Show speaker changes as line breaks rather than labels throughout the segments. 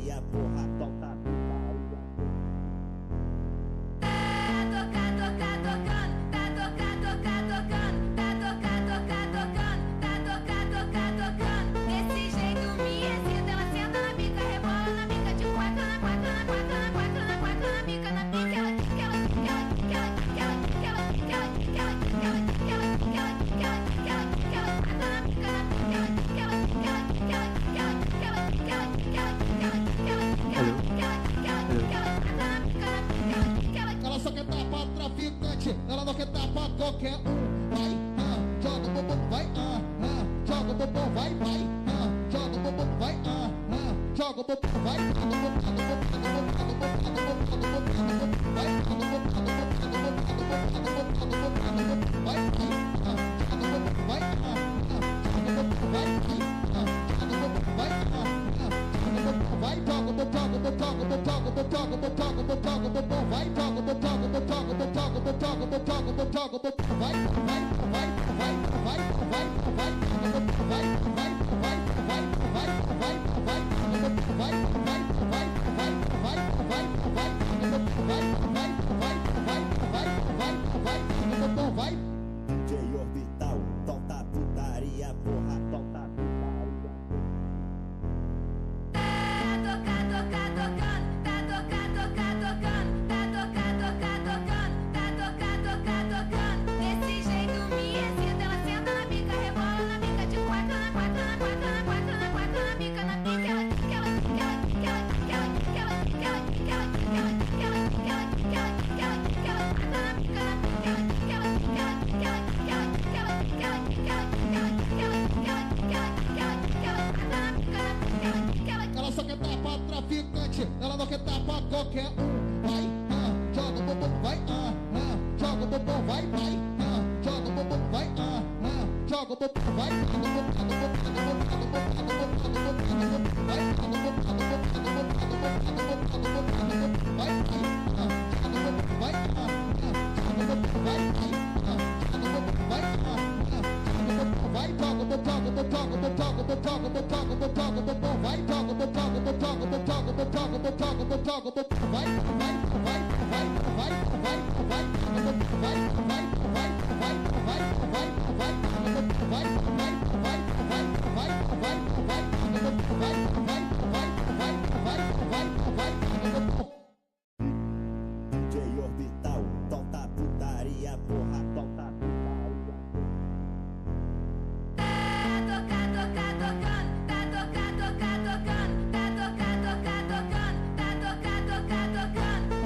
putaria, porra, solta putaria.
Desse jeito me excita, ela senta na bica, rebola na bica, de quatro na quatro na quatro na quatro na quatro na bica, na bica,
Ela só quer dar pra traficante, ela não quer dar pra qualquer um. Vai, joga o bumbum, vai, joga o bumbum, vai, joga o bumbum, vai, joga o bumbum, vai,
DJ Orbital, solta putaria, porra, solta putaria.
Desse jeito me excita, ela senta na bica, rebola na bica, de quatro na quatro na quatro na quatro na quatro na bica, na bica,
ela só quer dar pra traficante, ela não quer dar pra qualquer um. Vai, joga o bumbum, vai, joga o bumbum, vai, joga o bumbum, vai, joga o bumbum, vai,
DJ Orbital, solta putaria, porra, solta putaria.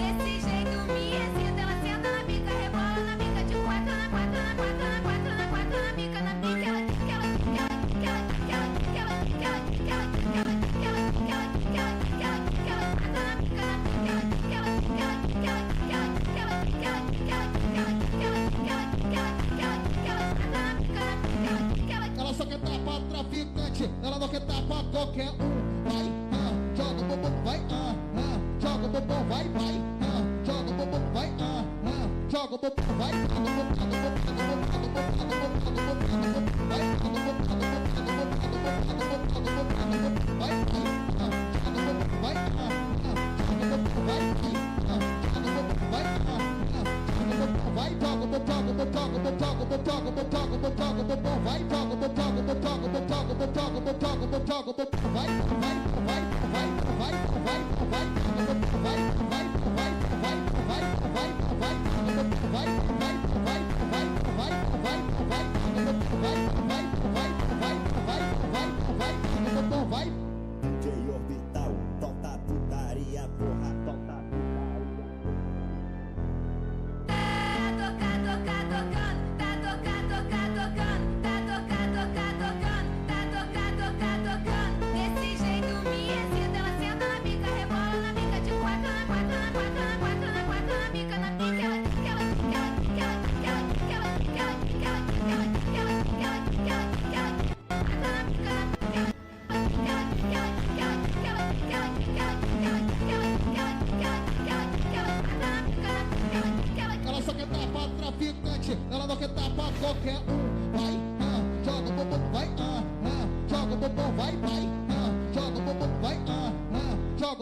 Desse jeito me excita, ela senta na bica, rebola na bica, de quatro na quatro na quatro na quatro na quatro na bica, na bica,
ela só quer dar pra traficante, ela não quer dar pra qualquer um. Vai, joga o bumbum, vai, joga o bumbum, vai, joga o bumbum, vai, joga o bumbum, vai,
DJ Orbital, solta putaria, porra, solta putaria.
Desse jeito me excita, ela senta na bica, rebola na bica, de quatro na quatro na quatro na quatro na quatro na bica, na bica,
ela só quer dar pra traficante, ela não quer dar pra qualquer um. Vai, joga o bumbum, vai, joga o bumbum, vai, joga o bumbum, vai, joga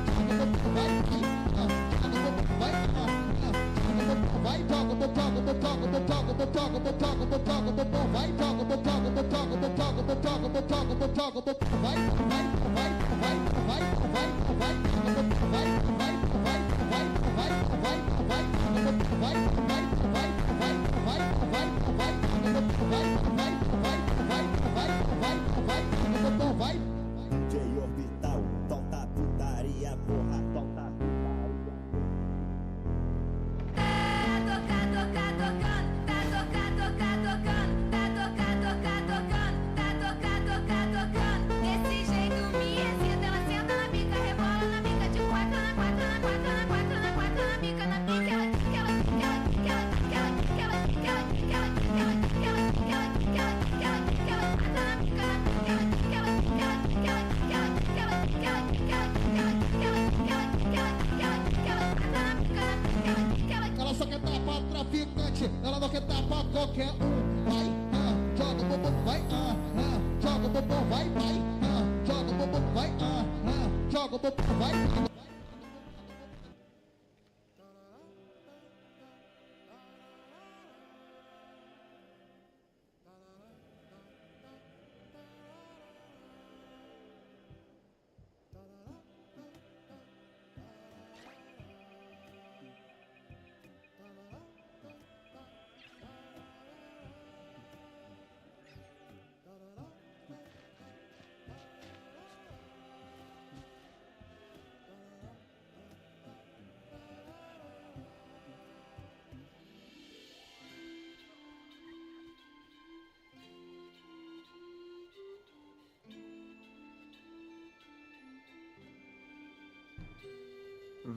DJ Orbital, solta a putaria, porra, solta a putaria.
Desse jeito me excita, ela senta na pica, rebola na pica de quatro na quatro na quatro na quatro na quatro na pica na pica,
Ela só quer tapar traficante, ela não quer tapar qualquer um. Vai, joga o bumbum, vai, joga o bumbum, vai, joga o bumbum, vai, joga o bumbum, vai.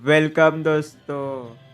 Welcome दोस्तों।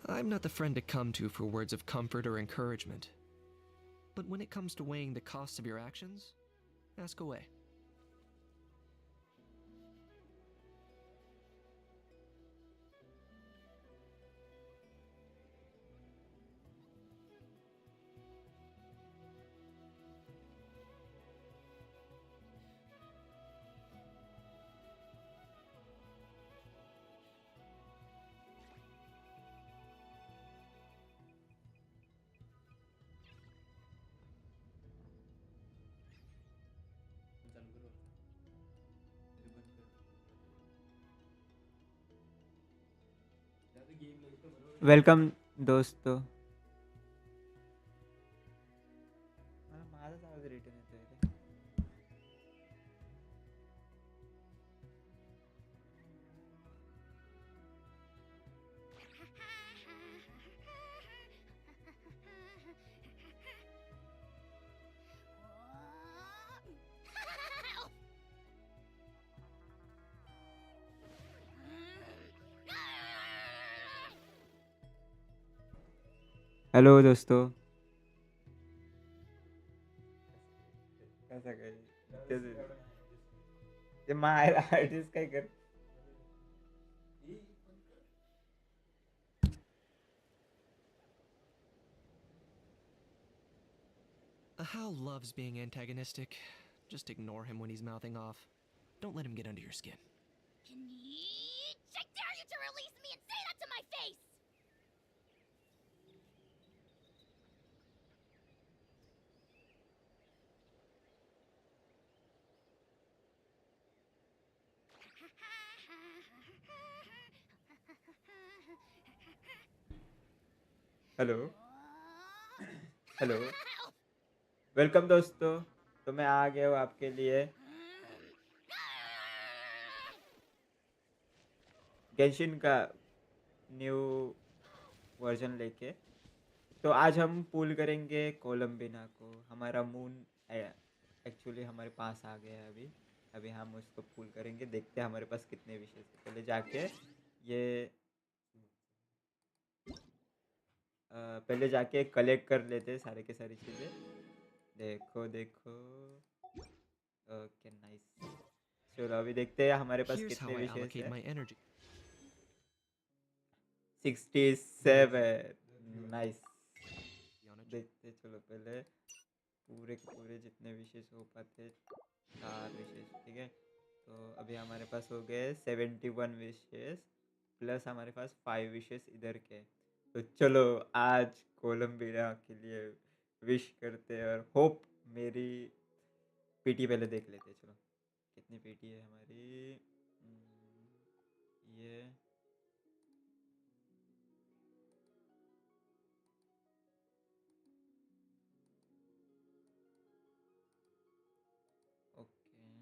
I'm not the friend to come to for words of comfort or encouragement. But when it comes to weighing the costs of your actions, ask away.
Welcome दोस्तों. मला माझाच आवाज return येतोय रे. Hello दोस्तों. कसं काय ते मायला आर्टिस्ट काय कर.
Hal loves being antagonistic. Just ignore him when he's mouthing off. Don't let him get under your skin.
I dare you to release me and say that to my face!
Hello. Hello. Welcome दोस्तों. तो मैं आ गया हूँ आपके लिए Genshin का new version लेके. तो आज हम पुल करेंगे कोलम्बिना को. हमारा मून एक्चुअली हमारे पास आ गया है अभी. अभी हम उसको पुल करेंगे. देखते हैं हमारे पास कितने विशेष हैं. पहले जाके ये पहले जाके कलेक्ट कर लेते हैं सारे के सारी चीज़ें. देखो देखो. Okay nice. चलो अभी देखते हैं हमारे पास
Here's how
कितने
I
विशेष
allocate
हैं.
my energy.
67. Nice.
On a
देखते चलो पहले पूरे के पूरे जितने विशेष हो पाते 4 विशेष. ठीक है. तो अभी हमारे पास हो गए 71 विशेष प्लस हमारे पास 5 विशेष इधर के. तो चलो आज कोलम्बिया के लिए विश करते हैं और होप मेरी पीटी पहले देख लेते हैं. चलो कितनी पीटी है हमारी. ये ओके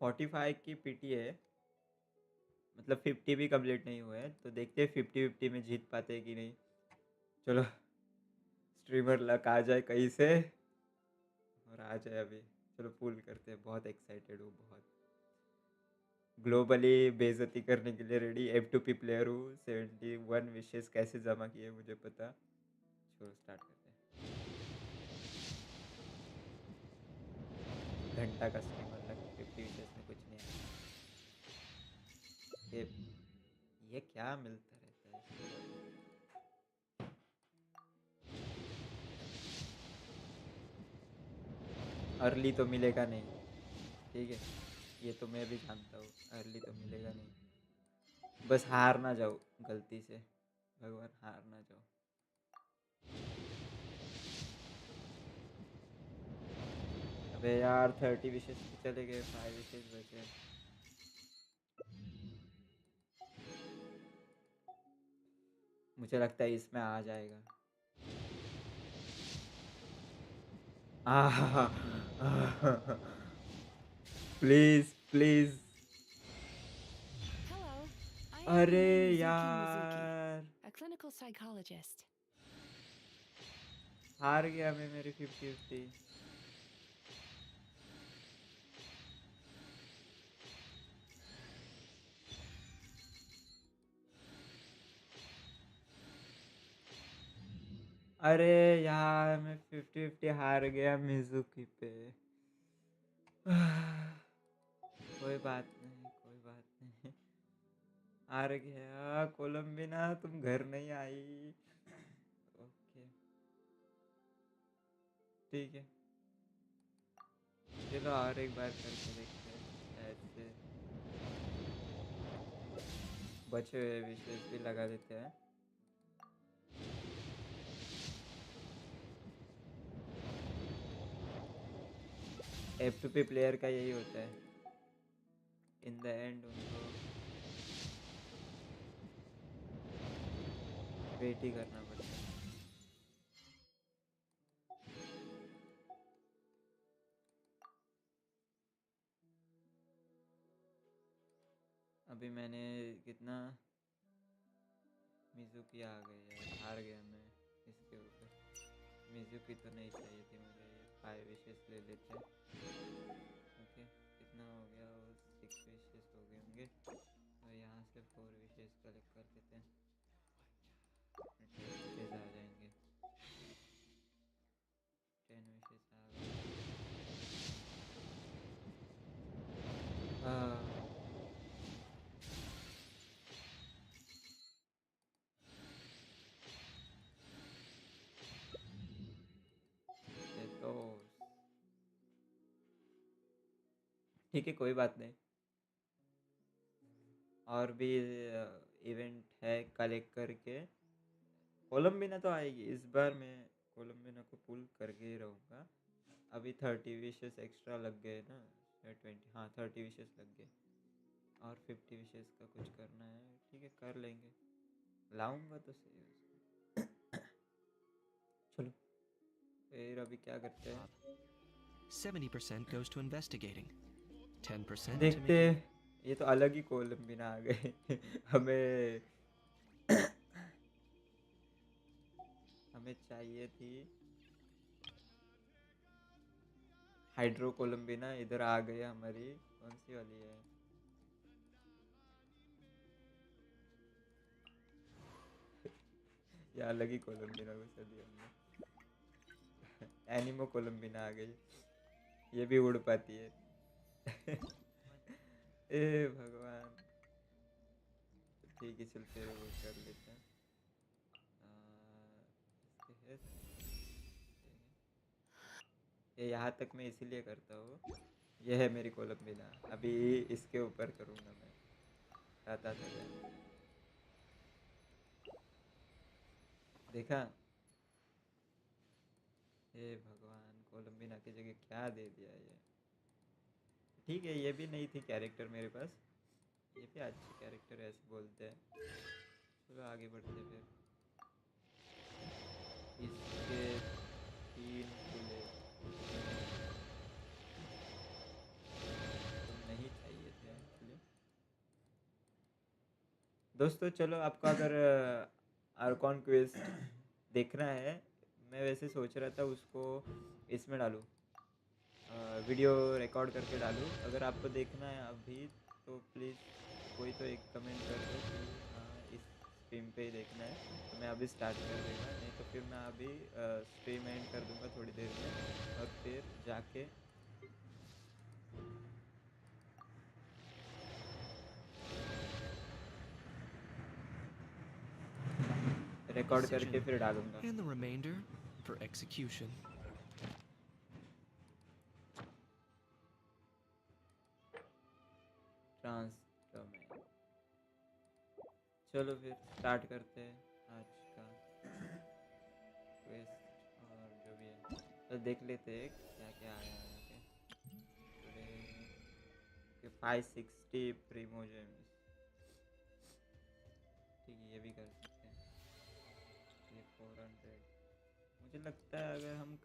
45 की पीटी है. मतलब 50 भी कंप्लीट नहीं हुआ है. तो देखते हैं 50-50 में जीत पाते हैं कि नहीं. चलो स्ट्रीमर लक आ जाए कहीं से और आ जाए अभी. चलो पुल करते हैं. बहुत एक्साइटेड हूँ. बहुत ग्लोबली बेइज्जती करने के लिए रेडी. F2P प्लेयर हूँ. 71 विशेष कैसे जमा किए मुझे पता. चलो स्टार्ट करते हैं. घंटा का स्ट्रीमर लग 50 विशेष में कुछ नहीं है. ये क्या मिलता रहता है. अर्ली तो मिलेगा नहीं. ठीक है. ये तो मैं भी जानता हूँ. अर्ली तो मिलेगा नहीं. बस हार ना जाओ गलती से. भगवान हार ना जाओ. अबे यार 30 विशेष चले गए. 5 विशेष बचे. मुझे लगता है इसमें आ जाएगा. Please please.
Hello, I am
अरे
Mizuki
यार
a clinical psychologist.
हार गया मैं मेरी 50-50. अरे यार मैं 50-50 हार गया मिजुकी पे. कोई बात नहीं. कोई बात नहीं. हार गया. कोलम्बिना तुम घर नहीं आई. ओके ठीक है. चलो और एक बार करके देखते हैं. ऐसे बचे हुए विशेष भी लगा देते हैं. F2P प्लेयर का यही होता है. इन द एंड उनको वेट ही करना पड़ता है। अभी मैंने कितना मिजुकी आ गई है, हार गया मैं इसके ऊपर। मिजुकी तो नहीं चाहिए थी मुझे, ये 5 विशेस ले लेते हैं। ओके, कितना हो गया, वो 6 विशेस हो गए होंगे और यहाँ से 4 विशेस कलेक्ट कर लेते हैं, 10 विशेस आ जाएंगे। 10 विशेस आ गए। तो ठीक है, कोई बात नहीं। और भी इवेंट है कलेक्ट करके। कोलम्बिना तो आएगी इस बार, मैं कोलम्बिना को पुल करके ही रहूँगा। अभी 30 विशेस एक्स्ट्रा लग गए ना, 20, हाँ 30 विशेस लग गए और 50 विशेस का कुछ करना है। ठीक है, कर लेंगे, लाऊंगा तो सही उसको। चलो फिर अभी क्या करते हैं,
70% goes to investigating, 10% to
देखते
making.
हैं। ये तो अलग ही कोलम्बिना आ गए। हमें हमें चाहिए थी हाइड्रो कोलम्बिना, इधर आ गई हमारी। कौन सी वाली है, ये अलग ही कोलम्बिना घुसा दिया हमने। एनिमो कोलम्बिना आ गई, ये भी उड़ पाती है। ए भगवान, ठीक है चल फिर वो कर लेते हैं। इसके है ये, यहाँ तक मैं इसीलिए करता हूँ। ये है मेरी कोलम्बिना, अभी इसके ऊपर करूँगा मैं, आता था यार। देखा, हे भगवान, कोलम्बिना की जगह क्या दे दिया ये। ठीक है, ये भी नहीं थी कैरेक्टर मेरे पास, ये भी अच्छी कैरेक्टर है ऐसे बोलते हैं। चलो आगे बढ़ते फिर। इसके 3 खुले तो नहीं चाहिए थे एक्चुअली। दोस्तों चलो, आपको अगर आर्कॉन क्वेस्ट देखना है, मैं वैसे सोच रहा था उसको इसमें डालूँ, वीडियो रिकॉर्ड करके डालूँ। अगर आपको देखना है अभी तो प्लीज़ कोई तो एक कमेंट कर दो कि हाँ इस स्ट्रीम पे ही देखना है, तो मैं अभी स्टार्ट कर देगा। नहीं तो फिर मैं अभी स्ट्रीम एंड कर दूँगा थोड़ी देर में और फिर जाके रिकॉर्ड करके
Decision.
फिर डालूँगा।
And the remainder for execution.
Transfer, चलो फिर स्टार्ट करते हैं आज का क्वेस्ट और जो भी है, तो देख लेते हैं क्या क्या आया है यहाँ पे। 560 प्रीमोजेम्स, ठीक है ये भी कर सकते हैं। ये 400, मुझे लगता है अगर हम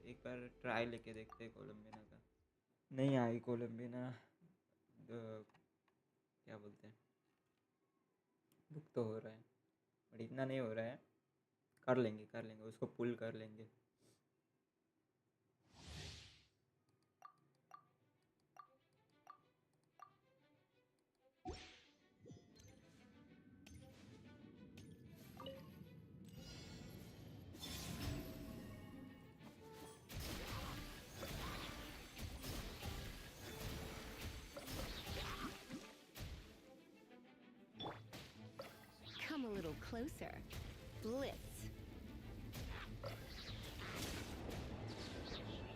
एक बार ट्राई लेके देखते हैं कोलम्बिना का। नहीं आई कोलम्बिना, क्या बोलते हैं, बुक तो हो रहा है बट इतना नहीं हो रहा है। कर लेंगे उसको पुल कर लेंगे।
Come a little closer. Blitz.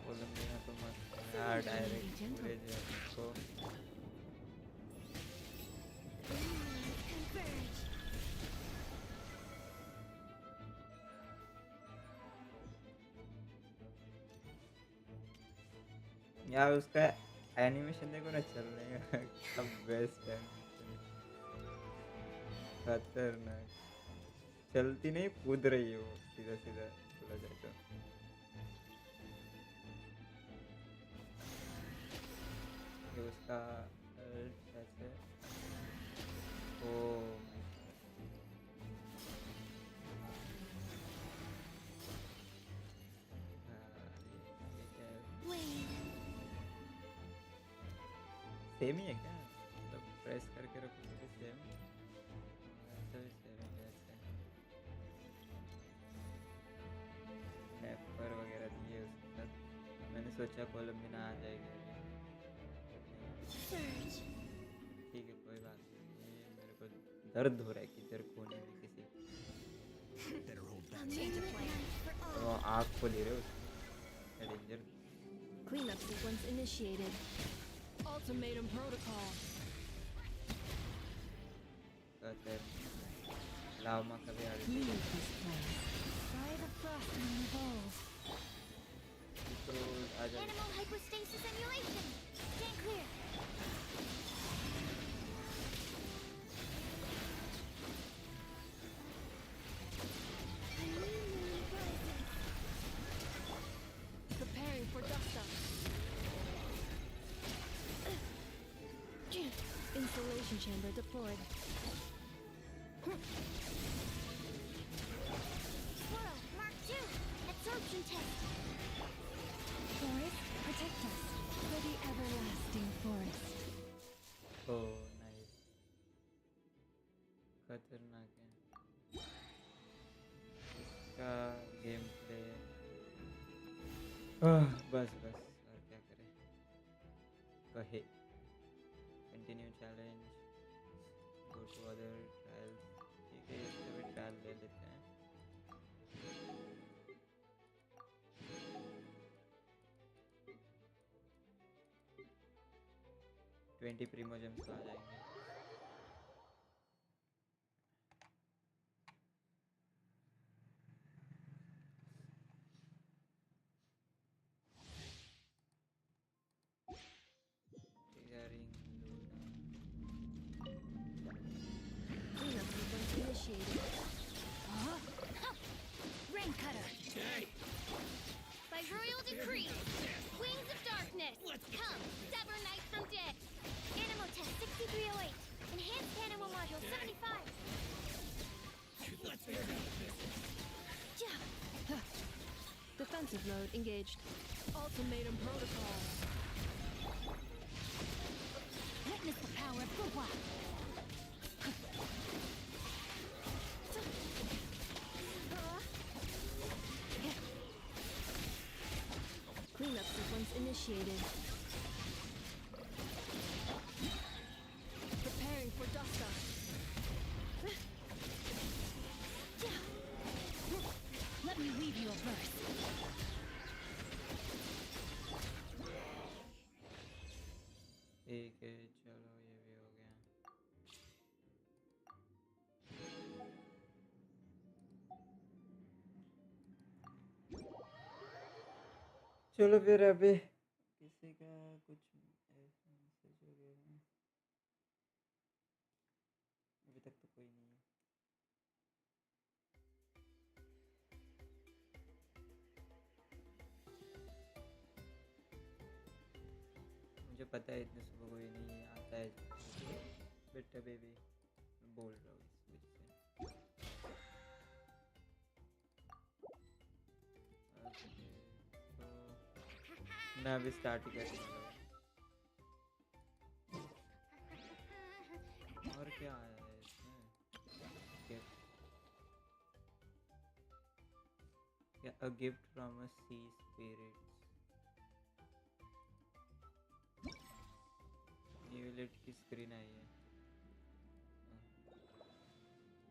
कोलम्बिना तो मस्त है यार, डायरेक्ट पूरे जो है उसको।
Converge.
यार उसका एनिमेशन देखो ना चलने का, सब बेस्ट है, खतरनाक। चलती नहीं, कूद रही है वो सीधा सीधा बोला जाए तो। ये उसका कैसे, ओ सेम ही है क्या, मतलब प्रेस करके रखो तो सेम, ऐसा भी सेम है जैसे पेपर वगैरह दिए उसके साथ। मैंने सोचा कोलम्बिना आ जाएगी, ठीक है कोई बात नहीं। ये मेरे को दर्द हो रहा है किधर कोने में किसी,
Change of plan.
वो आँख को ले रहे हो उसकी, danger.
Cleanup sequence initiated. Ultimatum protocol.
लावमा कभी आ रही
Leave this place. Try the frost and evolve.
तो आ जाए।
Animal hypostasis emulation. Stand clear.
Preparing for dust up. Insulation chamber deployed.
Squirrel, Mark 2. Absorption test.
Forest, protect us. For the everlasting forest.
Oh nice, खतरनाक है इसका game play. बस बस और क्या करें, कहे continue challenge, go to other trials. ठीक है इसका भी ट्रायल ले लेते हैं। ट्वेंटी प्रीमोजेम्स आ जाएंगे।
Cleanup sequence initiated.
Rain cutter. By royal decree. Wings of darkness. Come, sever night from dead. Animal test 6308. Enhanced animal module 75.
Defensive mode engaged. Ultimatum protocol.
Witness the power of Gua.
Cleanup sequence initiated. Preparing for dust up.
Let me weave you a verse.
ठीक है चलो ये भी हो गया। चलो फिर अभी किसी का कुछ ऐसा मैसेज वगैरह अभी तक तो कोई नहीं है। मुझे पता है इतने सुबह कोई नहीं आता है, बेटा बेबी बोल रहा हूँ इस वजह से। ओके, तो मैं अभी स्टार्ट ही करने वाला हूँ। और क्या आया है इसमें, क्या a gift from a sea spirits. न्यूलेट की स्क्रीन आई है,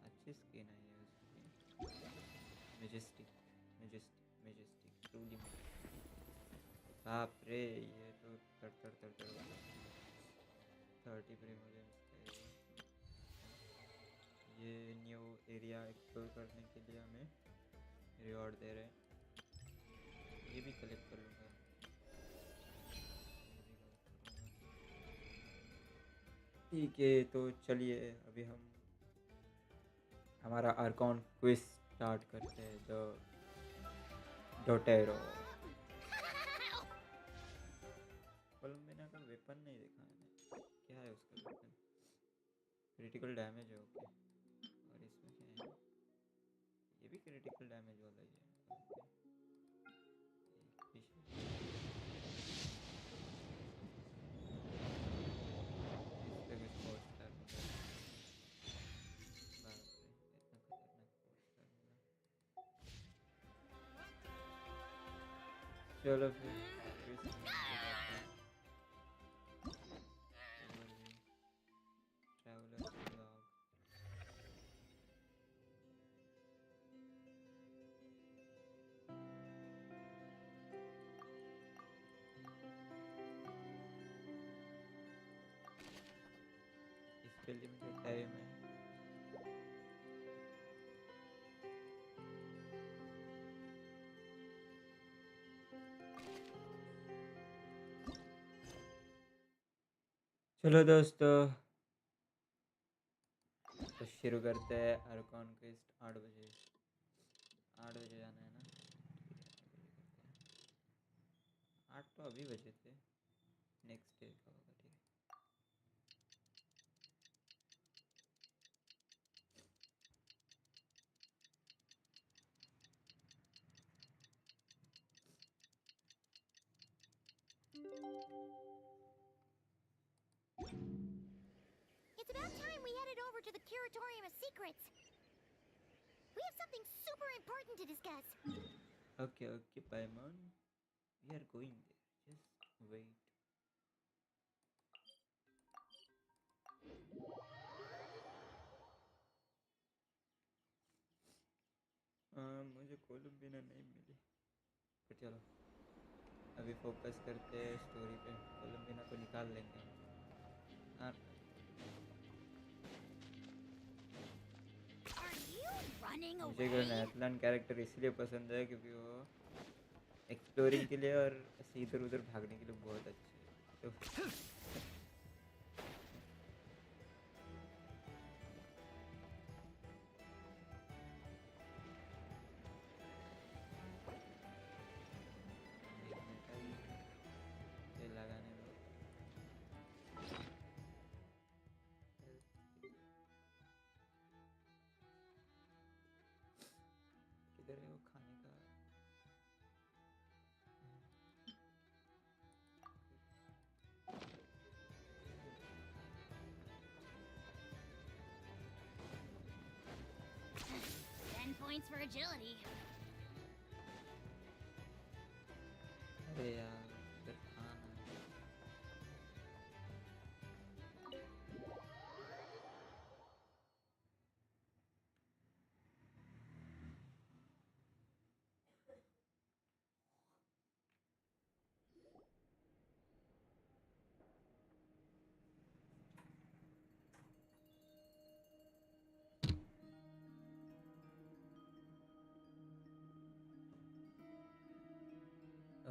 अच्छी स्क्रीन आई है उसकी, मेजेस्टिक मेजेस्टिक मेजेस्टिक ट्रूली। बाप रे ये तो तड़ तड़ तड़ तड़ वाला 30 प्रीमोजेम्स का ये न्यू एरिया एक्सप्लोर करने के लिए हमें रिवॉर्ड दे रहे हैं। ये भी कलेक्ट कर लूँगा। ठीक है तो चलिए अभी हम हमारा आर्कॉन क्विज स्टार्ट करते हैं। जो डोटेरो कोलम्बिना का वेपन नहीं देखा मैंने, क्या है उसका वेपन? क्रिटिकल डैमेज है, ओके। और इसमें क्या है? ये भी क्रिटिकल डैमेज वाला ही है, ओके। एक विशेष इस पे कुछ 4 स्टार होगा। बाप रे, इतना खतरनाक 4 स्टार होगा। चलो फिर क्विज पे जाते हैं। Overview, traveller blog. इस पे लिमिटेड टाइम है। चलो दोस्तों, तो शुरू करते हैं। आर्कॉन क्विस्ट 8 बजे, 8 बजे जाना है ना? ठीक है, 8 तो अभी बजे थे, नेक्स्ट डे का होगा, ठीक है।
It's about time we headed over to the Curatorium of Secrets. We have something super important to discuss.
Okay, okay, Paimon, we are going there, just wait. मुझे कोलम्बिना नहीं मिली, पर चलो अभी फोकस करते हैं स्टोरी पे। कोलम्बिना को निकाल लेंगे हम। हाँ,
Are you running
मुझे
away?
नेथलन कैरेक्टर इसलिए पसंद है क्योंकि वो एक्सप्लोरिंग के लिए और ऐसे इधर उधर भागने के लिए बहुत अच्छी है। तो एक मिनट ये लगाने दो। किधर है वो खाने का?
10 points for agility.
अरे यार, इधर खाना।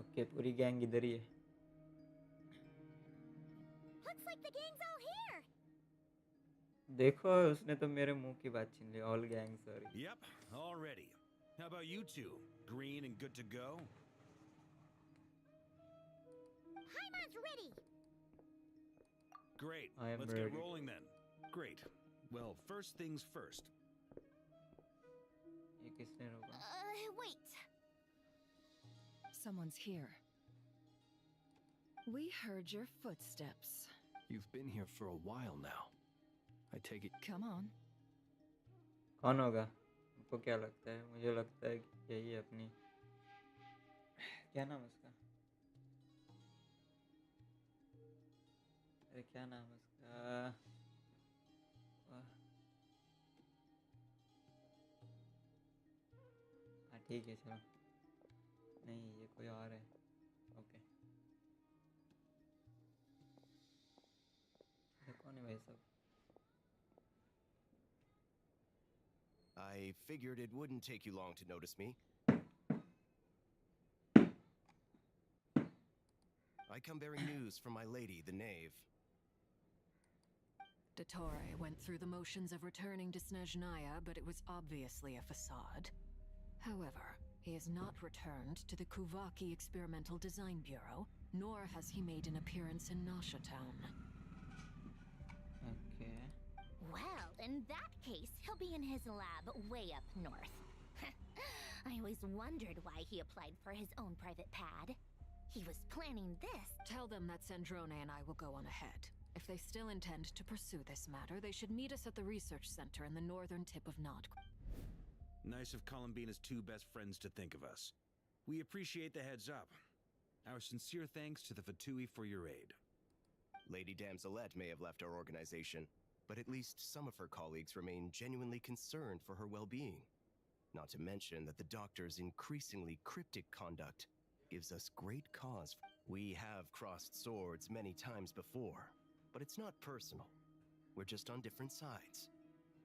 ओके, पूरी गैंग इधर ही है।
Looks like the gang's all here.
देखो, उसने तो मेरे मुंह की बात छीन ली। All gang, sorry.
Yep, already. How about you two? Green and good to go?
Hyman's ready.
Great.
I am
Let's
ready.
get rolling then. Great. Well, first things first.
ये किसने रोका?
Wait.
Someone's here. We heard your footsteps.
You've been here for a while now. I take it.
Come on.
कौन होगा? आपको क्या लगता है? मुझे लगता है कि यही है अपनी, क्या नाम है उसका? अरे क्या नाम है उसका? वाह। हाँ ठीक है, चलो। नहीं, ये कोई और है। ओके, ये कौन है भाई सब?
I figured it wouldn't take you long to notice me. I come bearing news from my lady, the knave.
Dottore went through the motions of returning to Snezhnaya, but it was obviously a facade. However, he has not returned to the Kuvaki Experimental Design Bureau, nor has he made an appearance in Nasha Town.
Okay.
Well, in that case, he'll be in his lab way up north. I always wondered why he applied for his own private pad. He was planning this.
Tell them that Sandrone and I will go on ahead. If they still intend to pursue this matter, they should meet us at the research center in the northern tip of Nod.
Nice of Columbina's two best friends to think of us. We appreciate the heads up. Our sincere thanks to the Fatui for your aid.
Lady Damselette may have left our organization, but at least some of her colleagues remain genuinely concerned for her well-being. Not to mention that the Doctor's increasingly cryptic conduct gives us great cause. We have crossed swords many times before, but it's not personal. We're just on different sides.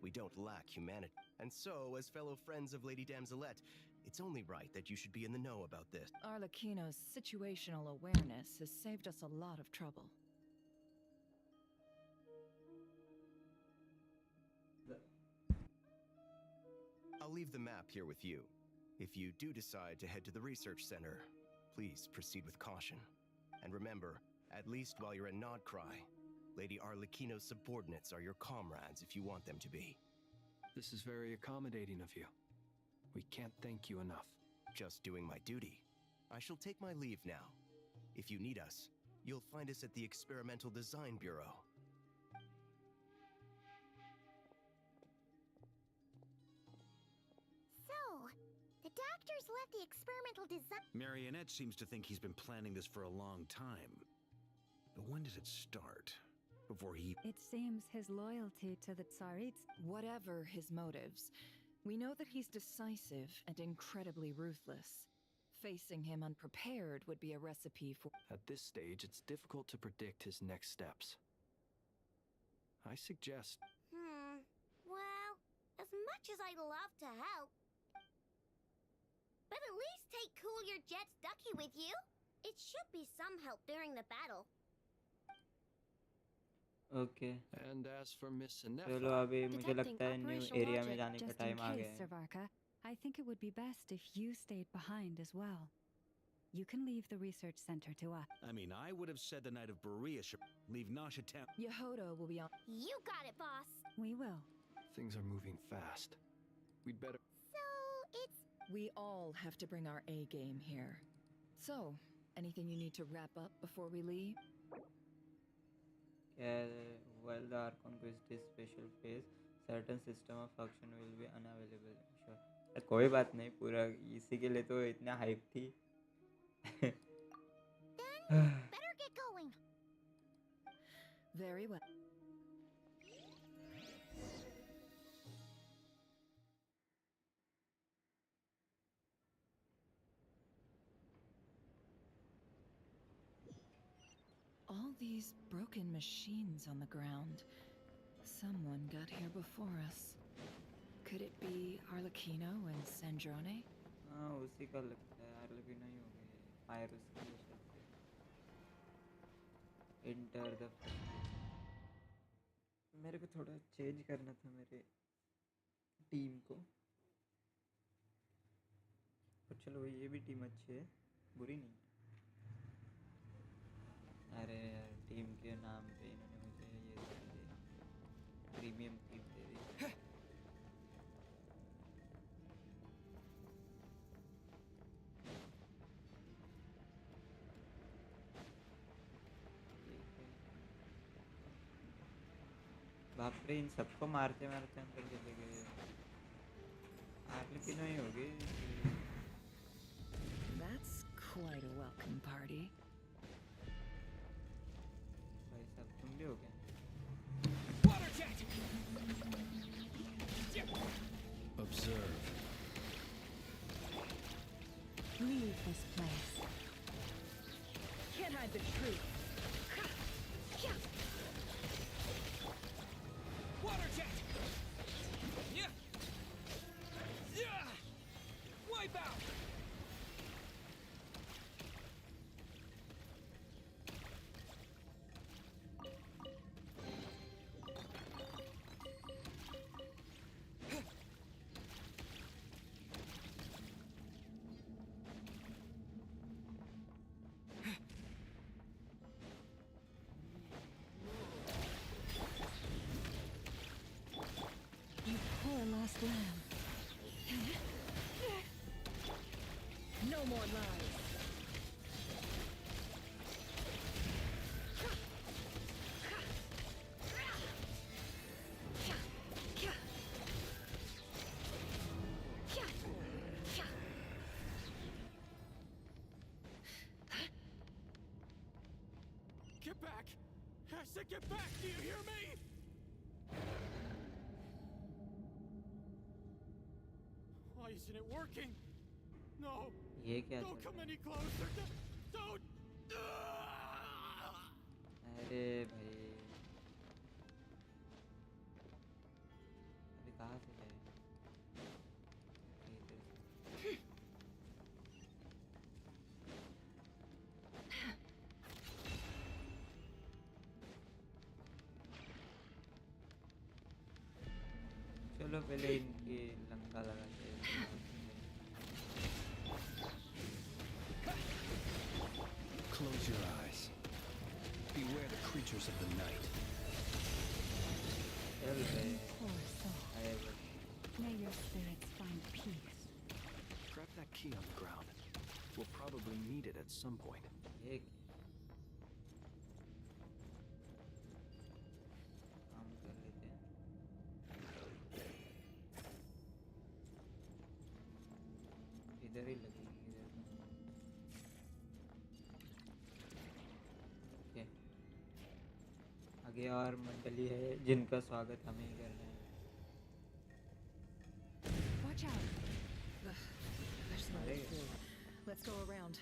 We don't lack humanity. And so, as fellow friends of Lady Damselette, it's only right that you should be in the know about this.
Arlecchino's situational awareness has saved us a lot of trouble.
I'll leave the map here with you. If you do decide to head to the research center, please proceed with caution. And remember, at least while you're in Nodcry, Lady Arlecchino's subordinates are your comrades if you want them to be.
This is very accommodating of you. We can't thank you enough.
Just doing my duty. I shall take my leave now. If you need us, you'll find us at the Experimental Design Bureau.
So, the doctor's left the experimental design.
Marionette seems to think he's been planning this for a long time. But when did it start? Before he...
It seems his loyalty to the Tsarits.
Whatever his motives, we know that he's decisive and incredibly ruthless. Facing him unprepared would be a recipe for...
At this stage, it's difficult to predict his next steps. I suggest...
Well, as much as I'd love to help, but at least take Cool Your Jet's Ducky with you. It should be some help during the battle.
Okay
And as for Miss Sinefa...
चलो अभी मुझे लगता है new area में जाने का
Just in
time आ गया
case,
है
Sarvarka, I think it would be best if you stayed behind as well. You can leave the research center to us.
I mean, I would have said the Knight of Berea should leave Nasha Town.
Yehodo will be on...
You got it, boss.
We will.
Things are moving fast. We'd better...
So, it's...
We all have to bring our A game here. So, anything you need to wrap up before we leave?
While the Archon quiz this special phase, certain system of function will be unavailable. Sure. कोई बात नहीं, पूरा इसी के लिए तो इतना hype थी.
Better get going.
Very well. All these broken machines on the ground. Someone got here before us. Could it be Arlecchino and Sandrone?
हाँ उसी का लगता है यार, लेकिन नहीं हो गए फायर उसके लिए चलते. Enter the मेरे को थोड़ा चेंज करना था मेरे टीम को. पर चलो ये भी टीम अच्छी है, बुरी नहीं. अरे यार टीम के नाम पे इन्होंने मुझे ये दे दिए, प्रीमियम टीम दे दी. बाप रे, इन सबको मारते मारते अंदर चले गए. आर्लेकिनो ही होगी.
That's quite a welcome party.
भाई साहब तुम भी हो गए.
Observe.
Leave this place.
Can't hide the truth.
Water jet! Yeah! Yeah! Wipe out!
No more lies.
Get back! I said get back! Do you hear me? Why isn't it working? No!
ये क्या
Don't
चल
come
रहा
any closer! Don't!
है? अरे भाई अभी कहाँ से जाए? इधर से। चलो पहले इनकी लंका लगाते हैं।
Close your eyes. Beware the creatures of the night.
चल भाई
Poor soul.
आए बस।
May your spirits find peace.
Grab that key on the ground. We'll probably need it at some point.
ये काम कर लेते हैं। इधर ही लगेगी इधर तो। ओके आगे और मंडली है जिनका स्वागत हमें ही करना है।
Watch out. There's no way through. Let's go around.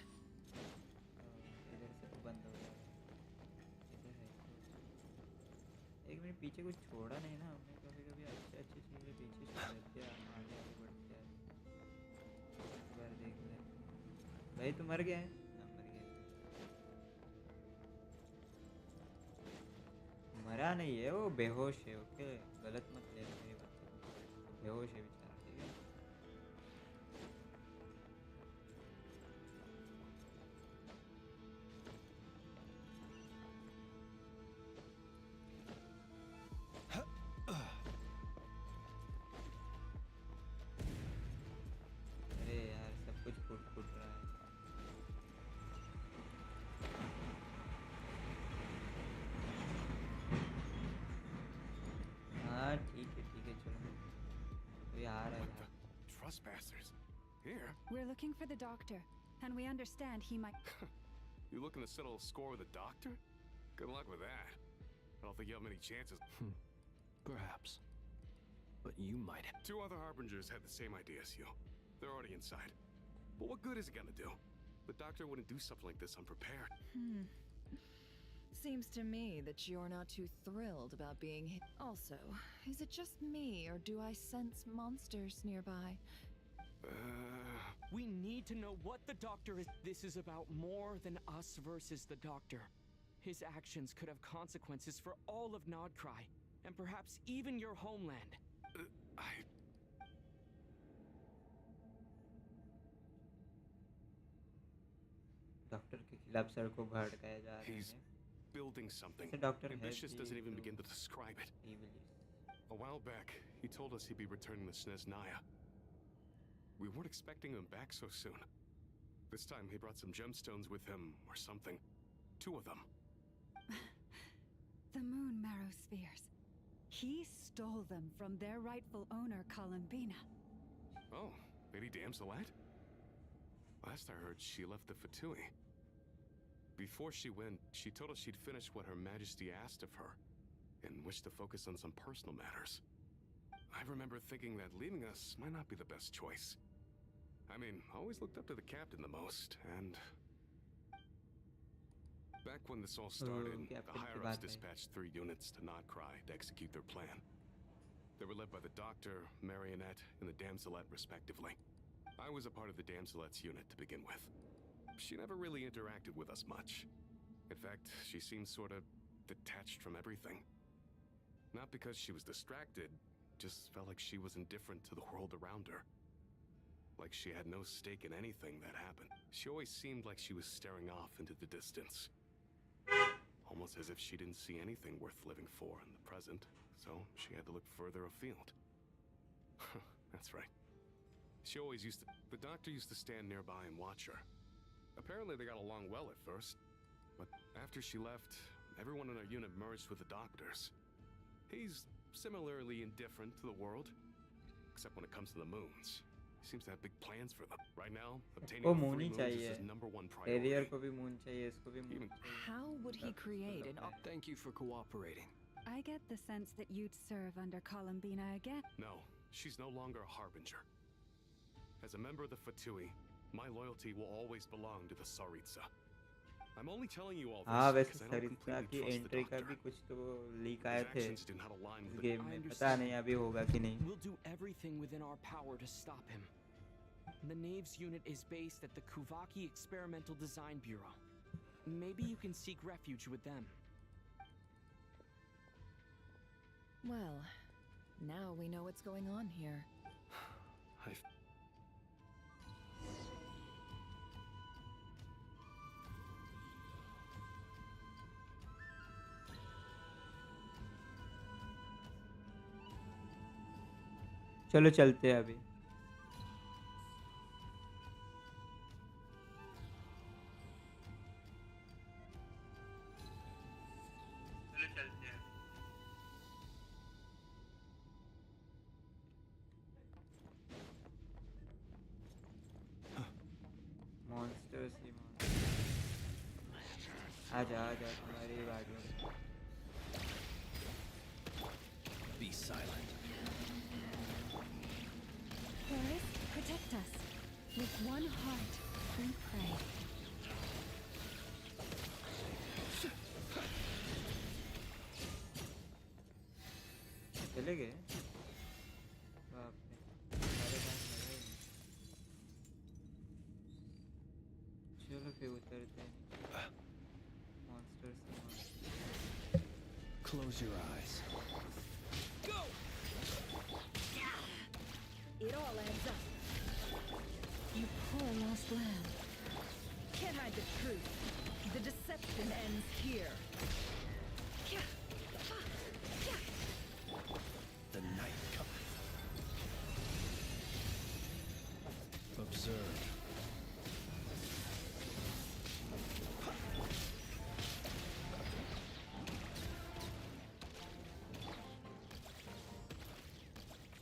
इधर से तो बंद हो गया। इधर है एक मिनट पीछे कुछ छोड़ा नहीं ना हमने कभी कभी अच्छी अच्छी चीज़ें पीछे छोड़ देते हैं आगे आगे बढ़ते हैं। इस बार देख ले भाई तू मर गया है? हाँ, मर गया। मरा नहीं है वो बेहोश है। ओके गलत मत लेना मेरी बात को। बेहोश है बेचारा ठीक है। अरे यार सब कुछ फूट फूट रहा है। हाँ ठीक है चलो अभी आ रहा है यार।
Trespassers? Here?
We're looking for the doctor, and we understand he might.
You looking to settle a score with a doctor? Good luck with that. I don't think you have many chances.
Perhaps. But you might have.
Two other harbingers had the same idea as you. They're already inside. But what good is it gonna do? The doctor wouldn't do something like this unprepared.
Seems to me that you're not too thrilled about being hit. Also, is it just me, or do I sense monsters nearby?
We need to know what the doctor is. This is about more than us versus the doctor. His actions could have consequences for all of Nodcry, and perhaps even your homeland.
Doctor के खिलाफ सड़कों भड़काया जा रहा
He's
है।
building something.
The doctor
Ambitious
has
doesn't even
the-
begin to describe it.
He believes.
A while back, he told us he'd be returning to Snezhnaya. We weren't expecting him back so soon. This time he brought some gemstones with him, or something. 2 of them.
The moon marrow spheres. He stole them from their rightful owner, Columbina.
Oh, Lady Damselette? Last I heard, she left the Fatui. Before she went, she told us she'd finished what Her Majesty asked of her, and wished to focus on some personal matters. I remember thinking that leaving us might not be the best choice. I mean, I always looked up to the captain the most, and... Back when this all started, the
Captain की
higher-ups
बात है।
dispatched 3 units to Nodcry to execute their plan. They were led by the Doctor, Marionette, and the Damselette, respectively. I was a part of the Damselette's unit to begin with. She never really interacted with us much. In fact, she seemed sort of detached from everything. Not because she was distracted, just felt like she was indifferent to the world around her. Like she had no stake in anything that happened. She always seemed like she was staring off into the distance. Almost as if she didn't see anything worth living for in the present, so she had to look further afield. That's right. She always used to. The doctor used to stand nearby and watch her. Apparently, they got along well at first, but after she left, everyone in our unit merged with the doctors. He's similarly indifferent to the world, except when it comes to the moons. He seems to have big plans for them. Right now, obtaining
वो
the
moon
3
he
moons is
चाहिए
his #1
career
priority.
को भी moon चाहिए इसको भी moon
How would he create an...
Thank you for cooperating.
I get the sense that you'd serve under Columbina again.
No, she's no longer a harbinger. As a member of the Fatui, my loyalty will always belong to the Tsaritsa. I'm only telling you all
हाँ
this
वैसे
because I don't
Sarita
completely
की
trust the
entry का
doctor.
भी कुछ तो leak
His
आए थे
actions did not align
इस
with
गेम
I
में पता
understand.
नहीं अभी होगा कि नहीं
We'll do everything within our power to stop him. The Knaves unit is based at the Kuvaki Experimental Design Bureau. Maybe you can seek refuge with them.
Well, now we know what's going on here.
I
चलो चलते हैं अभी चलो चलते हैं monsters ही आजा आजा तुम्हारी बारी
Be silent.
Taurus, protect us. With one heart, we pray.
चले गए बाप रे सारे काम लगा ही नहीं। चलो फिर उतरते हैं monsters he monster
Close your eyes.
It all adds up. You poor lost lamb. Can't hide the truth. The deception ends here.
The night cometh. Observe.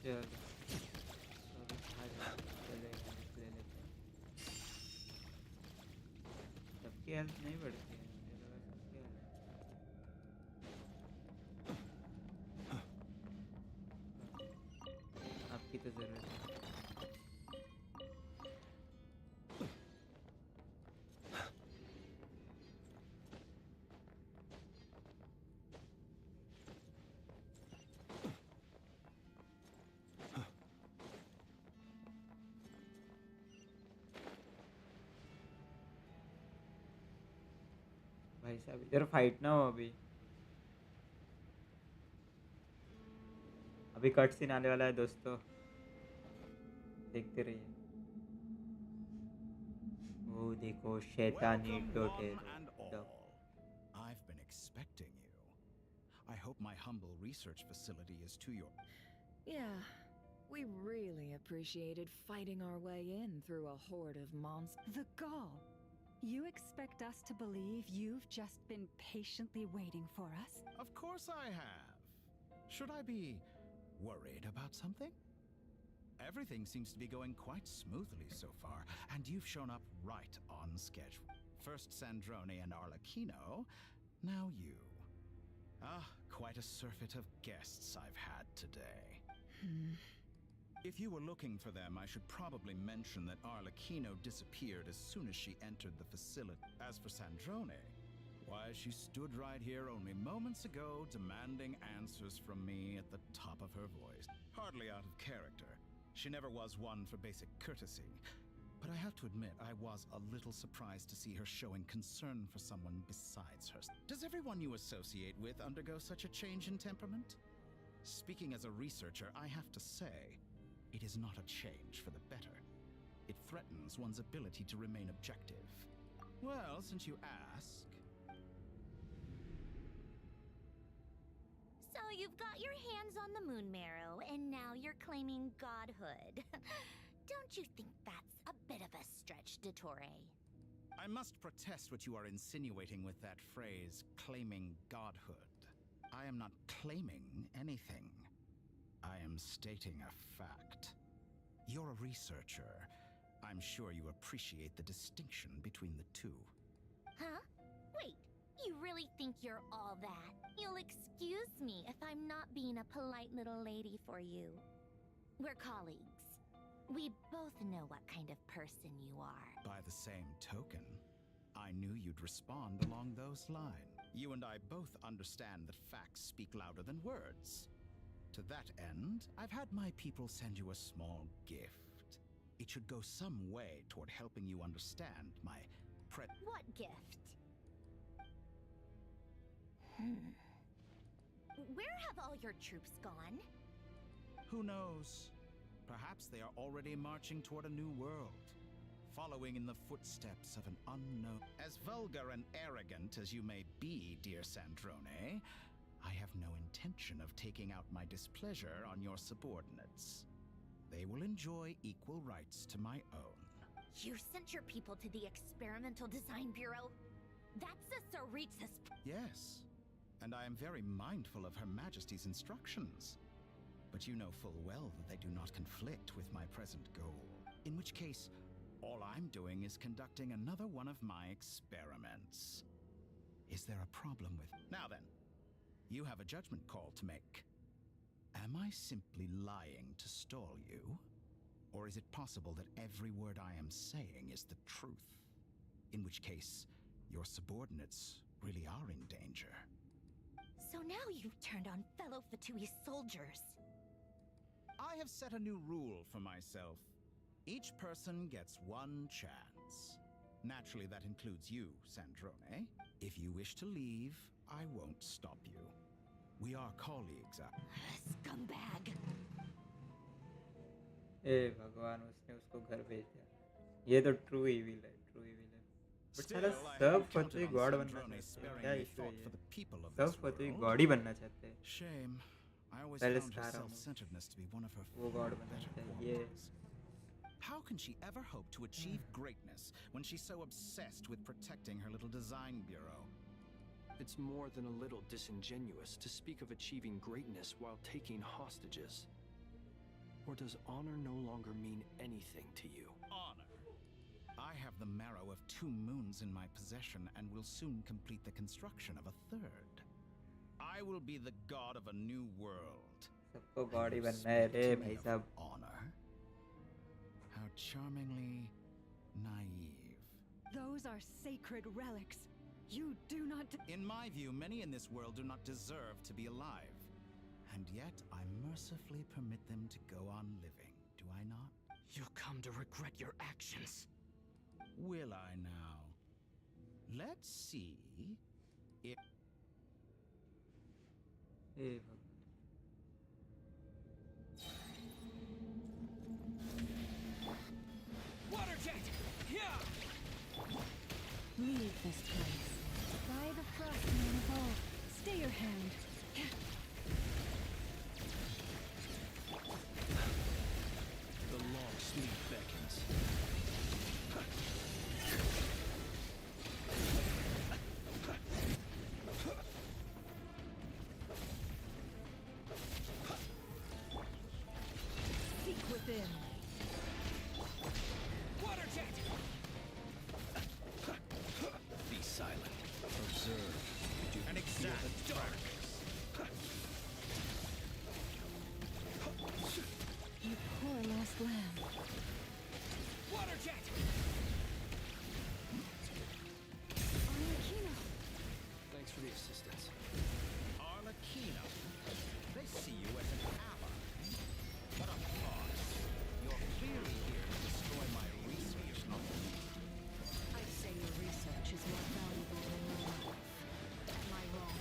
चलो अभी आजा चलेगा ले लेते हैं सबकी हेल्थ नहीं बढ़ती है मुझे लगा सबकी हेल्थ आपकी तो जरूरत है भाई साहब इधर फाइट ना हो अभी अभी कट सीन आने वाला है दोस्तों देखते रहिए वो देखो शैतानी डोटेरो
I've been expecting you. I hope my humble research facility is to your...
Yeah, we really appreciated fighting our way in through a horde of monsters.
The gall. You expect us to believe you've just been patiently waiting for us?
Of course I have. Should I be worried about something? Everything seems to be going quite smoothly so far, and you've shown up right on schedule. First Sandrone and Arlecchino, now you. Ah, quite a surfeit of guests I've had today. If you were looking for them, I should probably mention that Arlecchino disappeared as soon as she entered the facility. As for Sandrone, why, she stood right here only moments ago demanding answers from me at the top of her voice. Hardly out of character. She never was one for basic courtesy. But I have to admit, I was a little surprised to see her showing concern for someone besides her. Does everyone you associate with undergo such a change in temperament? Speaking as a researcher, I have to say, it is not a change for the better. It threatens one's ability to remain objective. Well, since you ask...
So you've got your hands on the moon marrow, and now you're claiming godhood.
Don't you think that's a bit of a stretch, Dottore?
I must protest what you are insinuating with that phrase, claiming godhood. I am not claiming anything. I am stating a fact. You're a researcher. I'm sure you appreciate the distinction between the two.
Huh? Wait, you really think you're all that? You'll excuse me if I'm not being a polite little lady for you. We're colleagues. We both know what kind of person you are.
By the same token, I knew you'd respond along those lines. You and I both understand that facts speak louder than words. To that end, I've had my people send you a small gift. It should go some way toward helping you understand my
What gift? Where have all your troops gone?
Who knows? Perhaps they are already marching toward a new world, following in the footsteps of an unknown. As vulgar and arrogant as you may be, dear Sandrone, I have no intention of taking out my displeasure on your subordinates. They will enjoy equal rights to my own.
You sent your people to the Experimental Design Bureau? That's a Saritsa's...
Yes, and I am very mindful of Her Majesty's instructions. But you know full well that they do not conflict with my present goal. In which case, all I'm doing is conducting another one of my experiments. Is there a problem with... Now then, you have a judgment call to make. Am I simply lying to stall you? Or is it possible that every word I am saying is the truth? In which case, your subordinates really are in danger.
So now you've turned on fellow Fatui soldiers.
I have set a new rule for myself. Each person gets one chance. Naturally, that includes you, Sandrone. If you wish to leave, I won't stop you. We are colleagues.
Scumbag!
ए भगवान उसने उसको घर भेज दिया ये तो true evil है but साला सब फतुई गॉड बनना चाहते हैं क्या इशू है ये सब फतुई गॉड ही बनना चाहते हैं
Shame. I always
पहले
found her
star
self-centeredness to be one of her
वो गॉड बनना चाहते हैं ये
How can she ever hope to achieve greatness when she's so obsessed with protecting her little design bureau?
It's more than a little disingenuous to speak of achieving greatness while taking hostages. Or does honor no longer mean anything to you?
Honor? I have the marrow of 2 moons in my possession and will soon complete the construction of a 3rd. I will be the god of a new world.
सबको God ही बनना है रे भाई साहब
Honor? How charmingly naive.
Those are sacred relics. You do not...
In my view, many in this world do not deserve to be alive. And yet, I mercifully permit them to go on living, do I not?
You'll come to regret your actions.
Will I now? Let's see if...
ए भगवान
Water jet! Yeah!
Leave this place. By the frostman of all, stay your hand.
The long sleep beckons.
Seek within.
Water jet!
Be silent. Observe. Do
An
you feel
exact
the darkness?
You poor lost lamb.
Water jet!
Arlecchino.
Thanks for the assistance.
Arlecchino. They see you as an ally. What a farce. You're clearly here to destroy my research, not me.
I'd say your research is more valuable than your life. Am I wrong?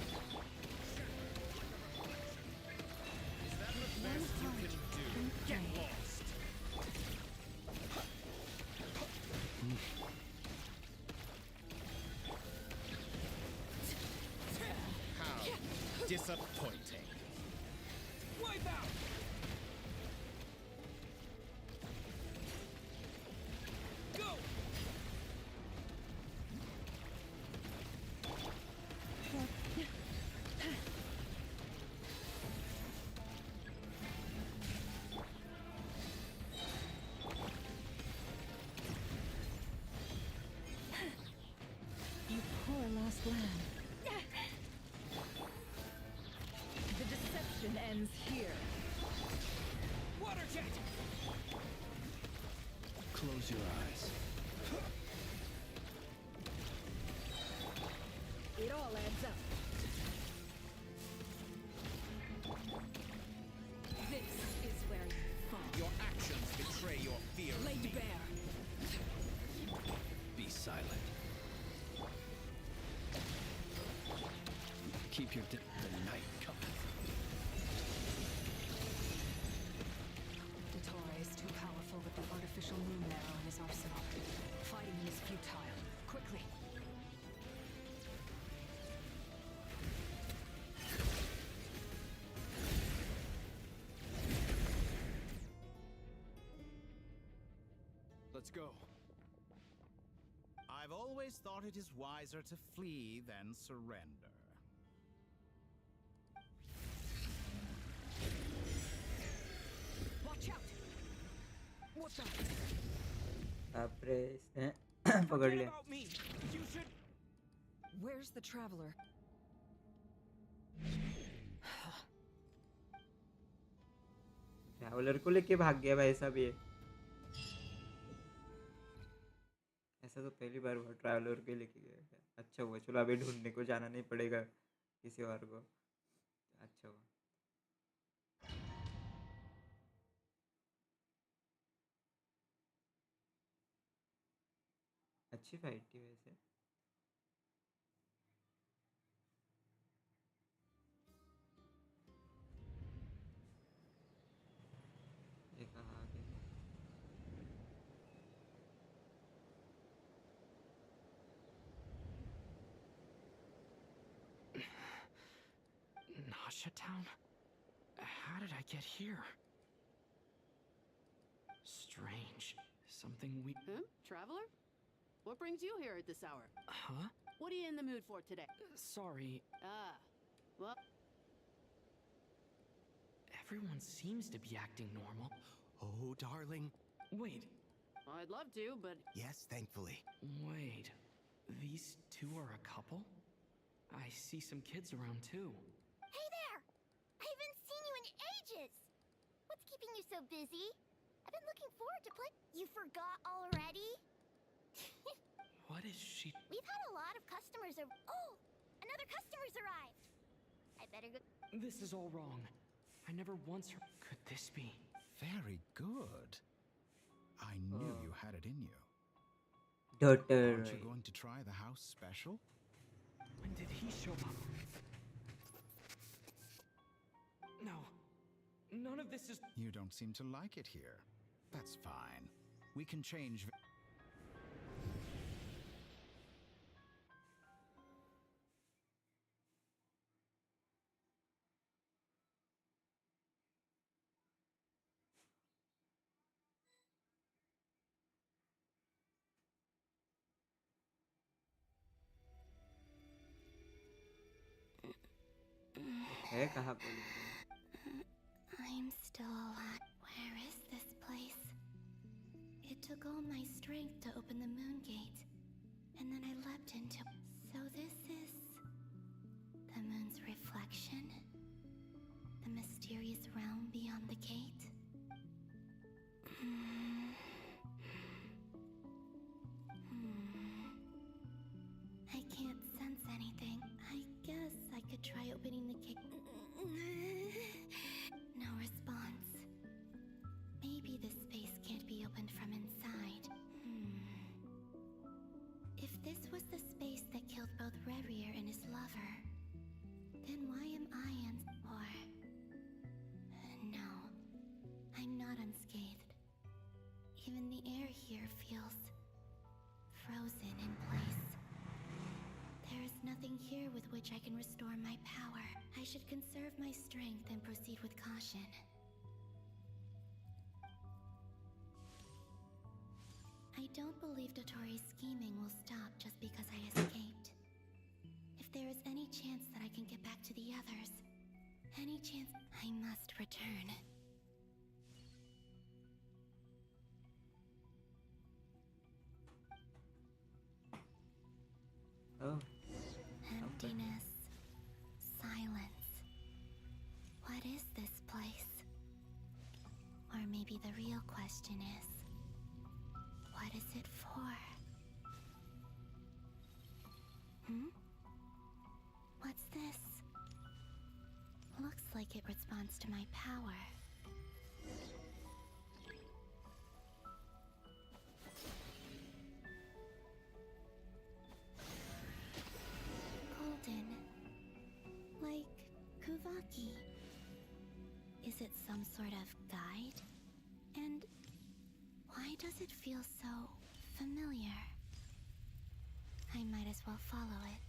Is that the best you can do? Get lost. How disappointing.
Wipe out!
plan. The deception ends here.
Water jet!
Close your eyes.
It all adds up. This is where you fall.
Your actions betray your fear of
Laid
me.
bare.
Be silent. Keep your the night coming.
Dottore is too powerful with the artificial moon marrow in his arsenal. Fighting him is futile. Quickly.
Let's go.
I've always thought it is wiser to flee than surrender.
Watch out! What the?
बापरे इसने पकड़ लिया.
About me. You should.
Where's the traveler?
Traveller को लेके भाग गया भाई साहब ये. ऐसा तो पहली बार हुआ ट्रैवलर के लेके गया. अच्छा हुआ, चलो अभी ढूंढने को जाना नहीं पड़ेगा किसी और को. अच्छा हुआ. अच्छी फाइट थी वैसे. ये कहाँ आ गया?
Nasha Town? How did I get here? Strange. Something we.
Traveler? What brings you here at this hour?
Huh?
What are you in the mood for today?
Sorry.
Ah, well,
Everyone seems to be acting normal.
Oh, darling.
Wait.
I'd love to, but
Yes, thankfully.
Wait. These two are a couple? I see some kids around too.
Hey there! I haven't seen you in ages! What's keeping you so busy? I've been looking forward to play. You forgot already?
What is she?
We've had a lot of customers. Oh! Another customer's arrived! I better go.
This is all wrong. I never once heard. Could this be?
Very good. I knew you had it in you.
Daughter.
Aren't you going to try the house special?
When did he show up? No. None of this is.
You don't seem to like it here. That's fine. We can change.
है कहाँ police?
I'm still alive. Where is this place? It took all my strength to open the moon gate, and then I leapt into. So this is the moon's reflection? The mysterious realm beyond the gate? I can't sense anything. I guess I could try opening the gate. No response. Maybe this space can't be opened from inside. If this was the space that killed both Revier and his lover, then why am I no, I'm not unscathed. Even the air here feels frozen in place. There is nothing here with which I can restore my power. I should conserve my strength and proceed with caution. I don't believe Dottori's scheming will stop just because I escaped. If there is any chance that I can get back to the others, any chance, I must return.
Oh.
Emptiness. Silence. What is this place? Or maybe the real question is, what is it for? What's this? Looks like it responds to my power. Golden. Like Kuvaki. Is it some sort of guide? And why does it feel so familiar? I might as well follow it.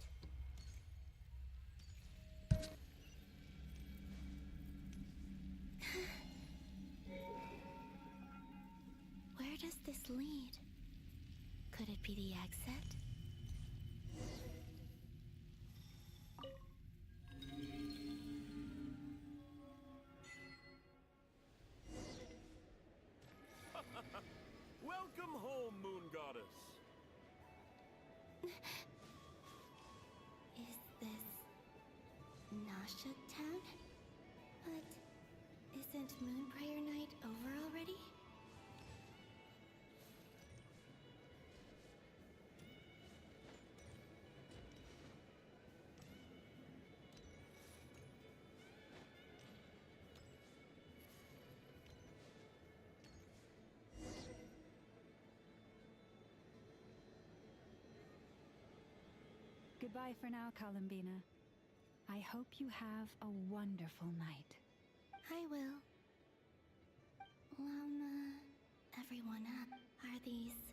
Where does this lead? Could it be the exit?
Welcome home, Moon Goddess.
Is this Nasha Town? But isn't Moon Prayer Night over already?
Goodbye for now, Columbina. I hope you have a wonderful night.
I will. Everyone up. Are these...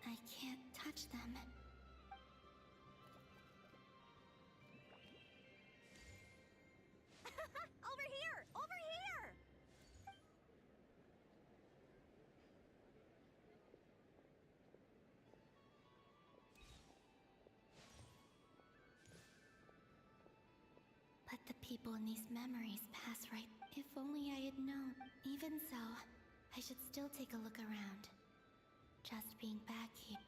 I can't touch them.
Over here! Over here!
But the people in these memories pass right. If only I had known. Even so, I should still take a look around. Just being back here.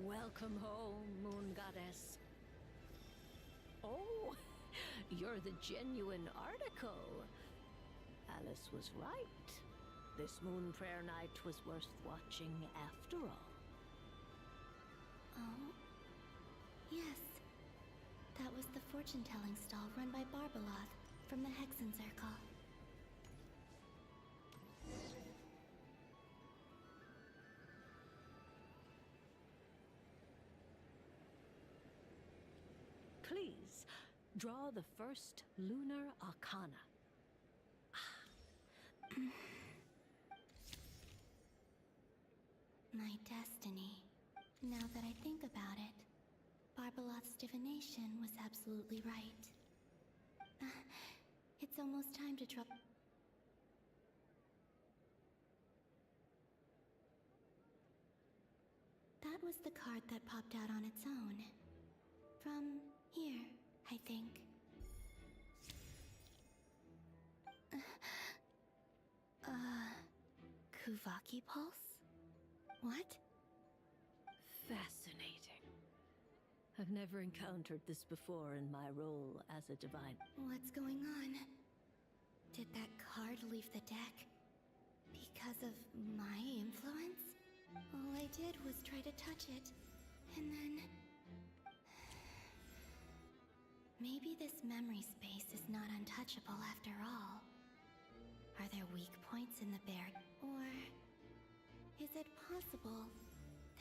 Welcome home, Moon Goddess. Oh, you're the genuine article. Alice was right. This Moon Prayer Night was worth watching after all.
Oh? Yes. That was the fortune-telling stall run by Barbeloth from the Hexen Circle.
Please, draw the first lunar arcana.
My destiny. Now that I think about it, Barbeloth's divination was absolutely right. It's almost time to drop... That was the card that popped out on its own. From here, I think. Kuvaki Pulse? What?
Fascinating. I've never encountered this before in my role as a divine.
What's going on? Did that card leave the deck? Because of my influence? All I did was try to touch it, and then... Maybe this memory space is not untouchable after all. Are there weak points in the bear? Or is it possible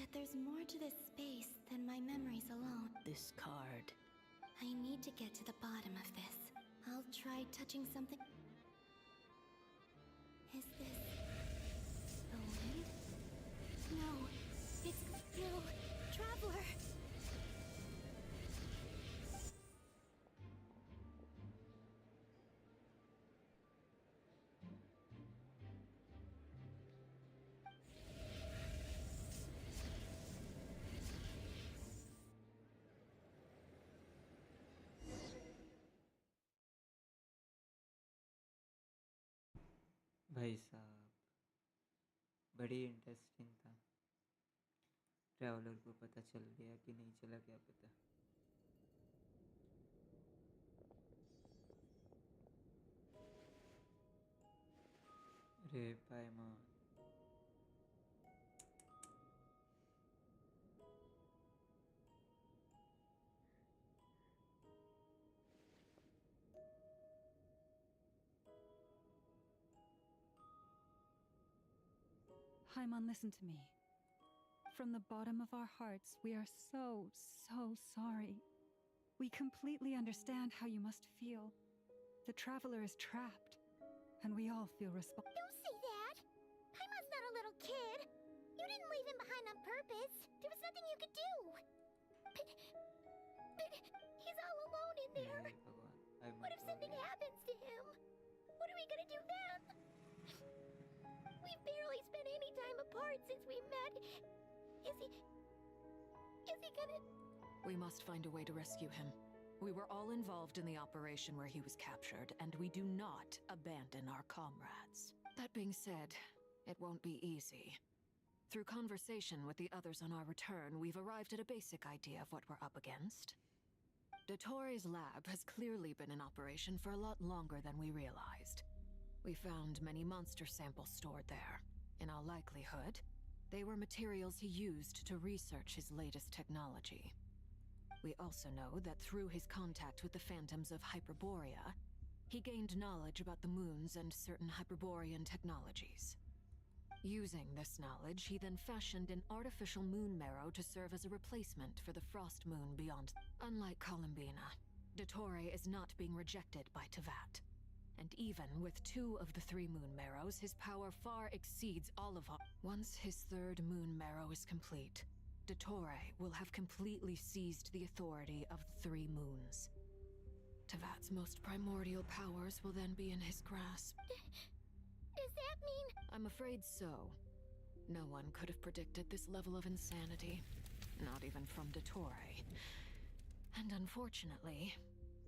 that there's more to this space than my memories alone.
This card.
I need to get to the bottom of this. I'll try touching something. Is this the wind? No, it's no traveler.
भाई साहब, बड़ी interesting था। Traveller को पता चल गया कि नहीं चला, क्या पता। अरे पायमन,
Haimon, listen to me. From the bottom of our hearts, we are so sorry. We completely understand how you must feel. The traveler is trapped, and we all feel responsible.
Don't say that! Paimon's not a little kid! You didn't leave him behind on purpose! There was nothing you could do! But he's all alone in there! What if something happens to him? What are we gonna do then? We've barely spent any time apart since we met. Is he gonna...
We must find a way to rescue him. We were all involved in the operation where he was captured, and we do not abandon our comrades. That being said, it won't be easy. Through conversation with the others on our return, we've arrived at a basic idea of what we're up against. Dottore's lab has clearly been in operation for a lot longer than we realized. We found many monster samples stored there. In all likelihood, they were materials he used to research his latest technology. We also know that through his contact with the phantoms of Hyperborea, he gained knowledge about the moons and certain Hyperborean technologies. Using this knowledge, he then fashioned an artificial moon marrow to serve as a replacement for the frost moon beyond. Unlike Columbina, Dottore is not being rejected by Teyvat. And even with 2 of the 3 moon marrows, his power far exceeds all of our. Once his 3rd moon marrow is complete, Dottore will have completely seized the authority of the 3 moons. Teyvat's most primordial powers will then be in his grasp.
Does that mean...
I'm afraid so. No one could have predicted this level of insanity. Not even from Dottore. And unfortunately,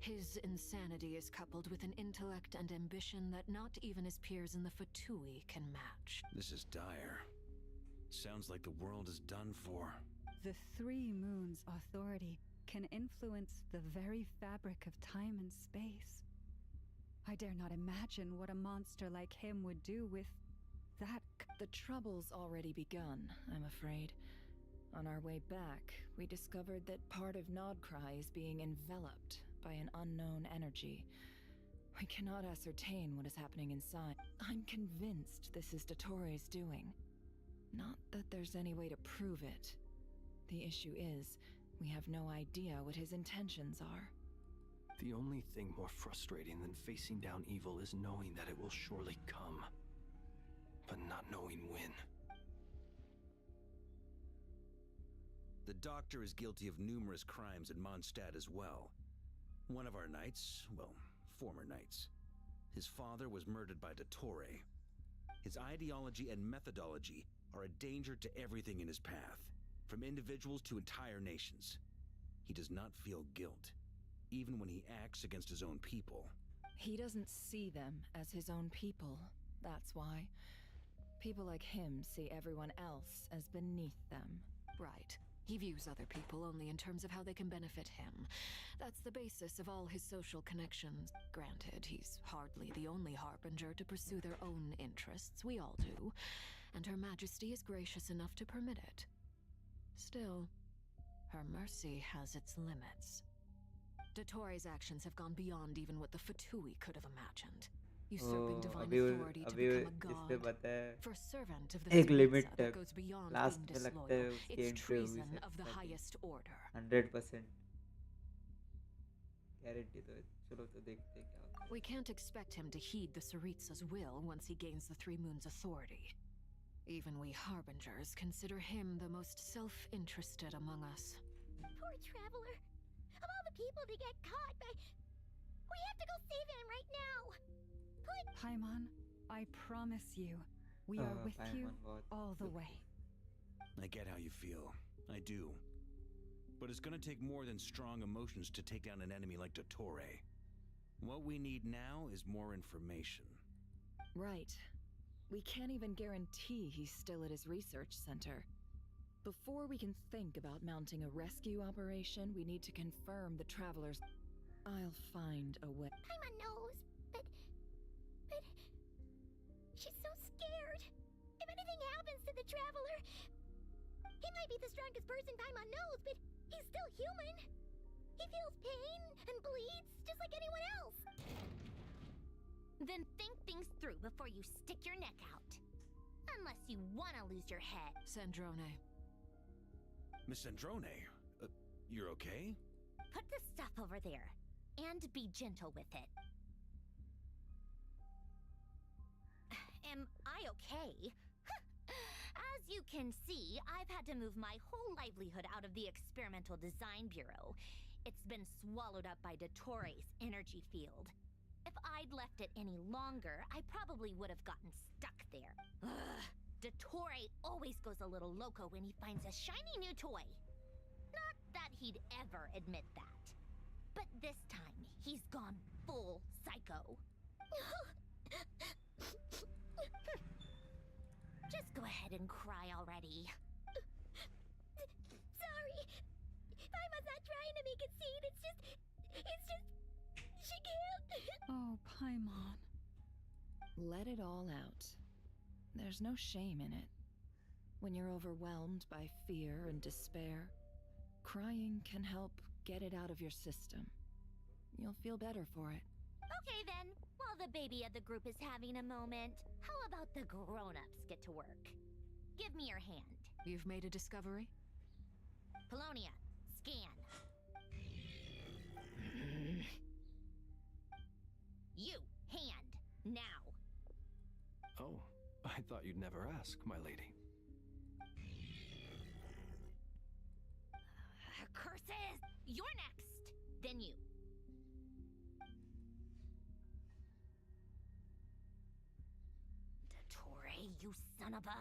his insanity is coupled with an intellect and ambition that not even his peers in the Fatui can match.
This is dire. Sounds like the world is done for.
The 3 moons' authority can influence the very fabric of time and space. I dare not imagine what a monster like him would do with that.
The trouble's already begun, I'm afraid. On our way back, we discovered that part of Nodcry is being enveloped by an unknown energy. We cannot ascertain what is happening inside. I'm convinced this is Dottore's doing. Not that there's any way to prove it. The issue is, we have no idea what his intentions are.
The only thing more frustrating than facing down evil is knowing that it will surely come, but not knowing when. The Doctor is guilty of numerous crimes in Mondstadt as well. One of our knights, well, former knights, his father was murdered by Dottore. His ideology and methodology are a danger to everything in his path, from individuals to entire nations. He does not feel guilt, even when he acts against his own people.
He doesn't see them as his own people, that's why. People like him see everyone else as beneath them.
Right. He views other people only in terms of how they can benefit him. That's the basis of all his social connections. Granted, he's hardly the only harbinger to pursue their own interests. We all do. And Her Majesty is gracious enough to permit it. Still, her mercy has its limits. Dottore's actions have gone beyond even what the Fatui could have imagined. usurping
O
divine
अभी
authority to
अभी
become a
इस पे
god.
पता है
For a servant of the
एक limit
Tsaritsa that
तक
goes beyond being
last में लगता है
disloyal,
उसकी
it's
एंट्री होगी
treason
शायद
of the
starting
highest order.
100% guarantee तो है चलो तो देखते हैं क्या होता है
We can't expect him to heed the Tsaritsa's will once he gains the Three Moons' authority. Even we Harbingers consider him the most self-interested among us.
Poor traveler. Of all the people to get caught by... We have to go save him right now. Please.
Paimon, I promise you, we are with you
Paimon बहुत
all the way.
I get how you feel. I do. But it's gonna take more than strong emotions to take down an enemy like Dottore. What we need now is more information.
Right. We can't even guarantee he's still at his research center. Before we can think about mounting a rescue operation, we need to confirm the travelers. I'll find a way.
Paimon knows, but... She's so scared. If anything happens to the traveler... He might be the strongest person Paimon knows, but he's still human. He feels pain and bleeds just like anyone else.
Then think things through before you stick your neck out. Unless you want to lose your head.
Sandrone.
Miss Sandrone, you're okay?
Put the stuff over there. And be gentle with it. Am I okay? As you can see, I've had to move my whole livelihood out of the Experimental Design Bureau. It's been swallowed up by Dottore's energy field. If I'd left it any longer, I probably would have gotten stuck there. Ugh. Dottore always goes a little loco when he finds a shiny new toy. Not that he'd ever admit that. But this time, he's gone full psycho. Just go ahead and cry already.
Sorry. Paimon's not trying to make it seem. It's just... She can't...
Oh, Paimon.
Let it all out. There's no shame in it. When you're overwhelmed by fear and despair, crying can help get it out of your system. You'll feel better for it.
Okay then, while the baby of the group is having a moment, how about the grown-ups get to work? Give me your hand.
You've made a discovery?
Polonia, scan. You, hand, now.
Oh, I thought you'd never ask, my lady.
Curses! You're next! Then you. Dottore, you son of a...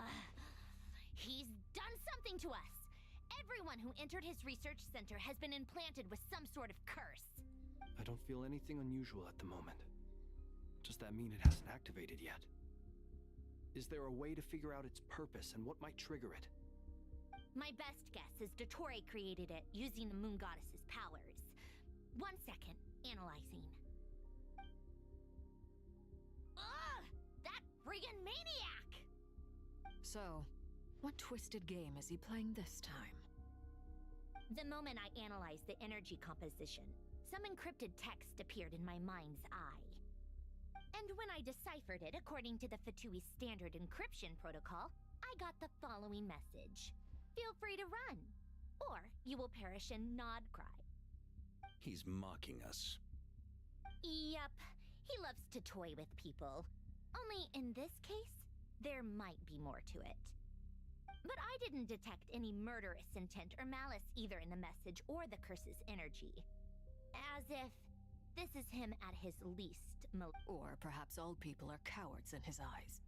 He's done something to us! Everyone who entered his research center has been implanted with some sort of curse.
I don't feel anything unusual at the moment. Does that mean it hasn't activated yet? Is there a way to figure out its purpose and what might trigger it?
My best guess is Dottore created it using the Moon Goddess's powers. 1 second, analyzing. Ugh! That friggin' maniac!
So, what twisted game is he playing this time?
The moment I analyzed the energy composition, some encrypted text appeared in my mind's eye. And when I deciphered it according to the Fatui standard encryption protocol, I got the following message. Feel free to run, or you will perish in Nod Cry.
He's mocking us.
Yep, he loves to toy with people. Only in this case, there might be more to it. But I didn't detect any murderous intent or malice either in the message or the curse's energy. As if this is him at his least
Or perhaps all people are cowards in his eyes.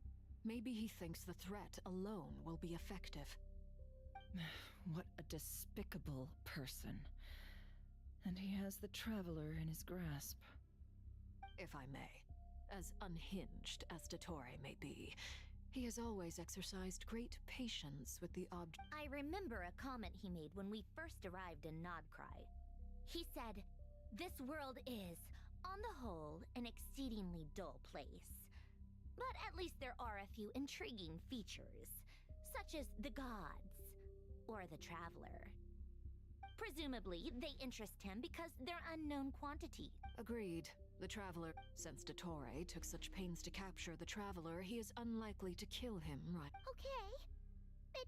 Maybe he thinks the threat alone will be effective.
What a despicable person. And he has the Traveler in his grasp.
If I may, as unhinged as Dottore may be, he has always exercised great patience with the object.
I remember a comment he made when we first arrived in Nodcry. He said, "This world is, on the whole, an exceedingly dull place. But at least there are a few intriguing features, such as the gods, or the Traveler. Presumably, they interest him because they're unknown quantity."
Agreed. The Traveler, since Dottore took such pains to capture the Traveler, he is unlikely to kill him, right?
Okay. But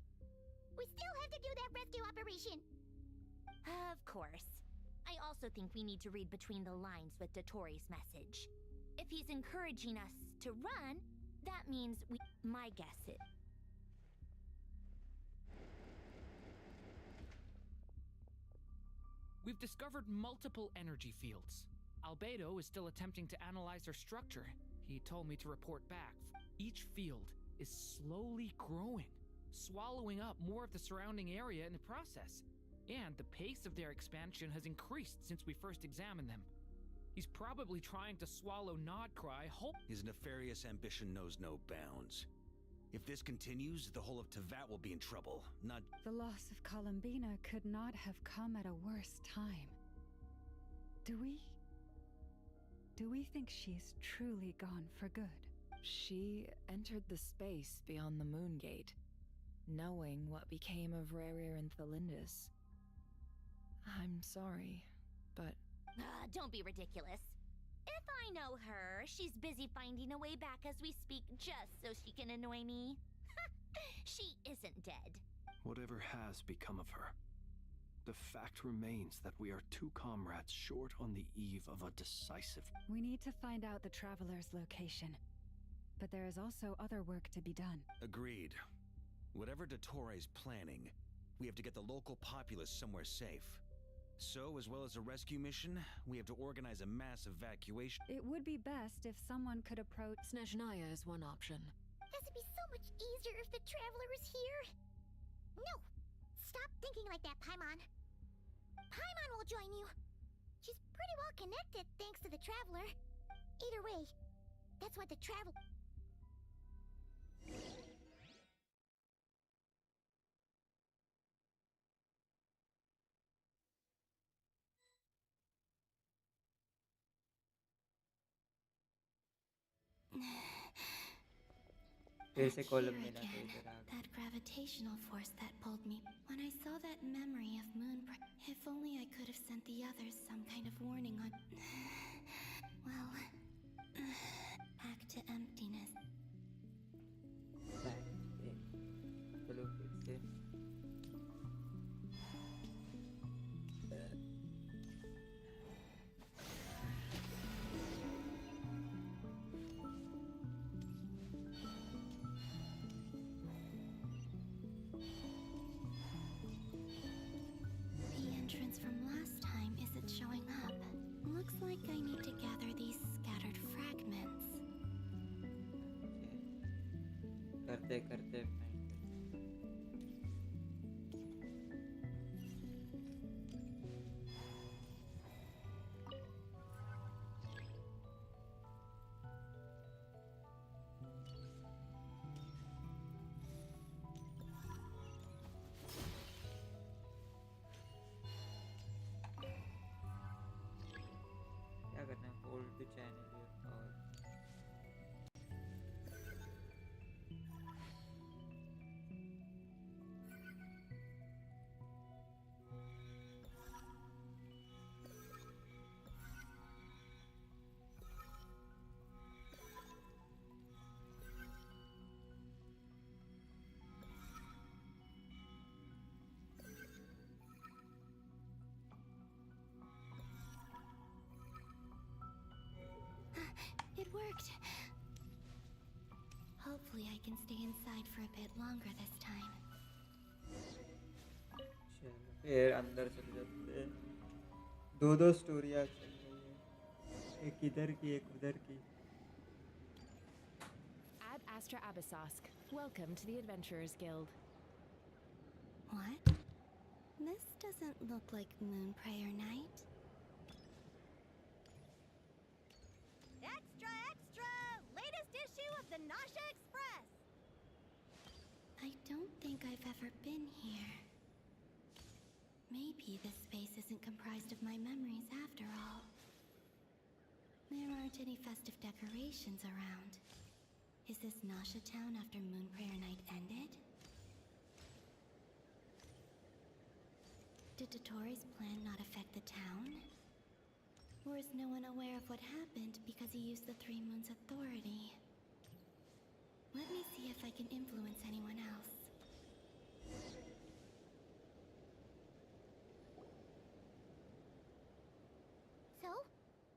we still have to do that rescue operation.
Of course. I also think we need to read between the lines with Dottori's message. If he's encouraging us to run, that means we. My guess is.
We've discovered multiple energy fields. Albedo is still attempting to analyze their structure. He told me to report back. Each field is slowly growing, swallowing up more of the surrounding area in the process. And the pace of their expansion has increased since we first examined them. He's probably trying to swallow Nodcry whole.
His nefarious ambition knows no bounds. If this continues, the whole of Tevat will be in trouble. Not.
The loss of Columbina could not have come at a worse time. Do we think she's truly gone for good?
She entered the space beyond the Moon Gate, knowing what became of Rerir and Thelindis. I'm sorry, but...
Don't be ridiculous. If I know her, she's busy finding a way back as we speak just so she can annoy me. She isn't dead.
Whatever has become of her, the fact remains that we are two comrades short on the eve of a decisive...
We need to find out the Traveler's location. But there is also other work to be done.
Agreed. Whatever Dottore's planning, we have to get the local populace somewhere safe. So, as well as a rescue mission, we have to organize a mass evacuation.
It would be best if someone could approach...
Snezhnaya is one option.
This would be so much easier if the Traveler was here. No! Stop thinking like that, Paimon. Paimon will join you. She's pretty well connected thanks to the Traveler. Either way, that's what the Traveler...
फिर से
Here
columbina
again,
पे इधर आ गए.
that gravitational force that pulled me. When I saw that memory of if only I could have sent the others some kind of warning on... Well, back to emptiness.
चलो फिर से.
The entrance from last time isn't showing up. Looks like I need to gather these scattered fragments.
करते करते क्या करना है? Hold the channel और
It worked. Hopefully I can stay inside for a bit longer this time.
चलो फिर अंदर चले जाते हैं. दो स्टोरियाँ चल रही है, एक इधर की एक उधर की.
Ad Astra Abyssosk. Welcome to the Adventurers Guild.
What? This doesn't look like Moonprayer Night.
Extra, extra! Latest issue of the Nasha Express!
I don't think I've ever been here. Maybe this space isn't comprised of my memories after all. There aren't any festive decorations around. Is this Nasha Town after Moonprayer Night ended? Did Dottori's plan not affect the town? Or is no one aware of what happened because he used the Three Moons' authority? Let me see if I can influence anyone else.
So,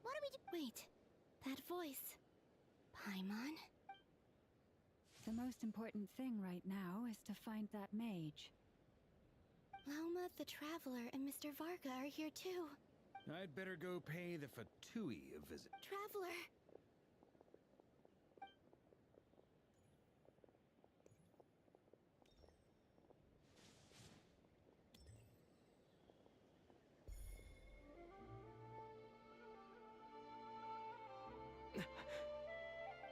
what do we do?
Wait, that voice. Paimon?
The most important thing right now is to find that mage.
Lauma, the Traveler, and Mr. Varga are here too.
I'd better go pay the Fatui a visit.
Traveler!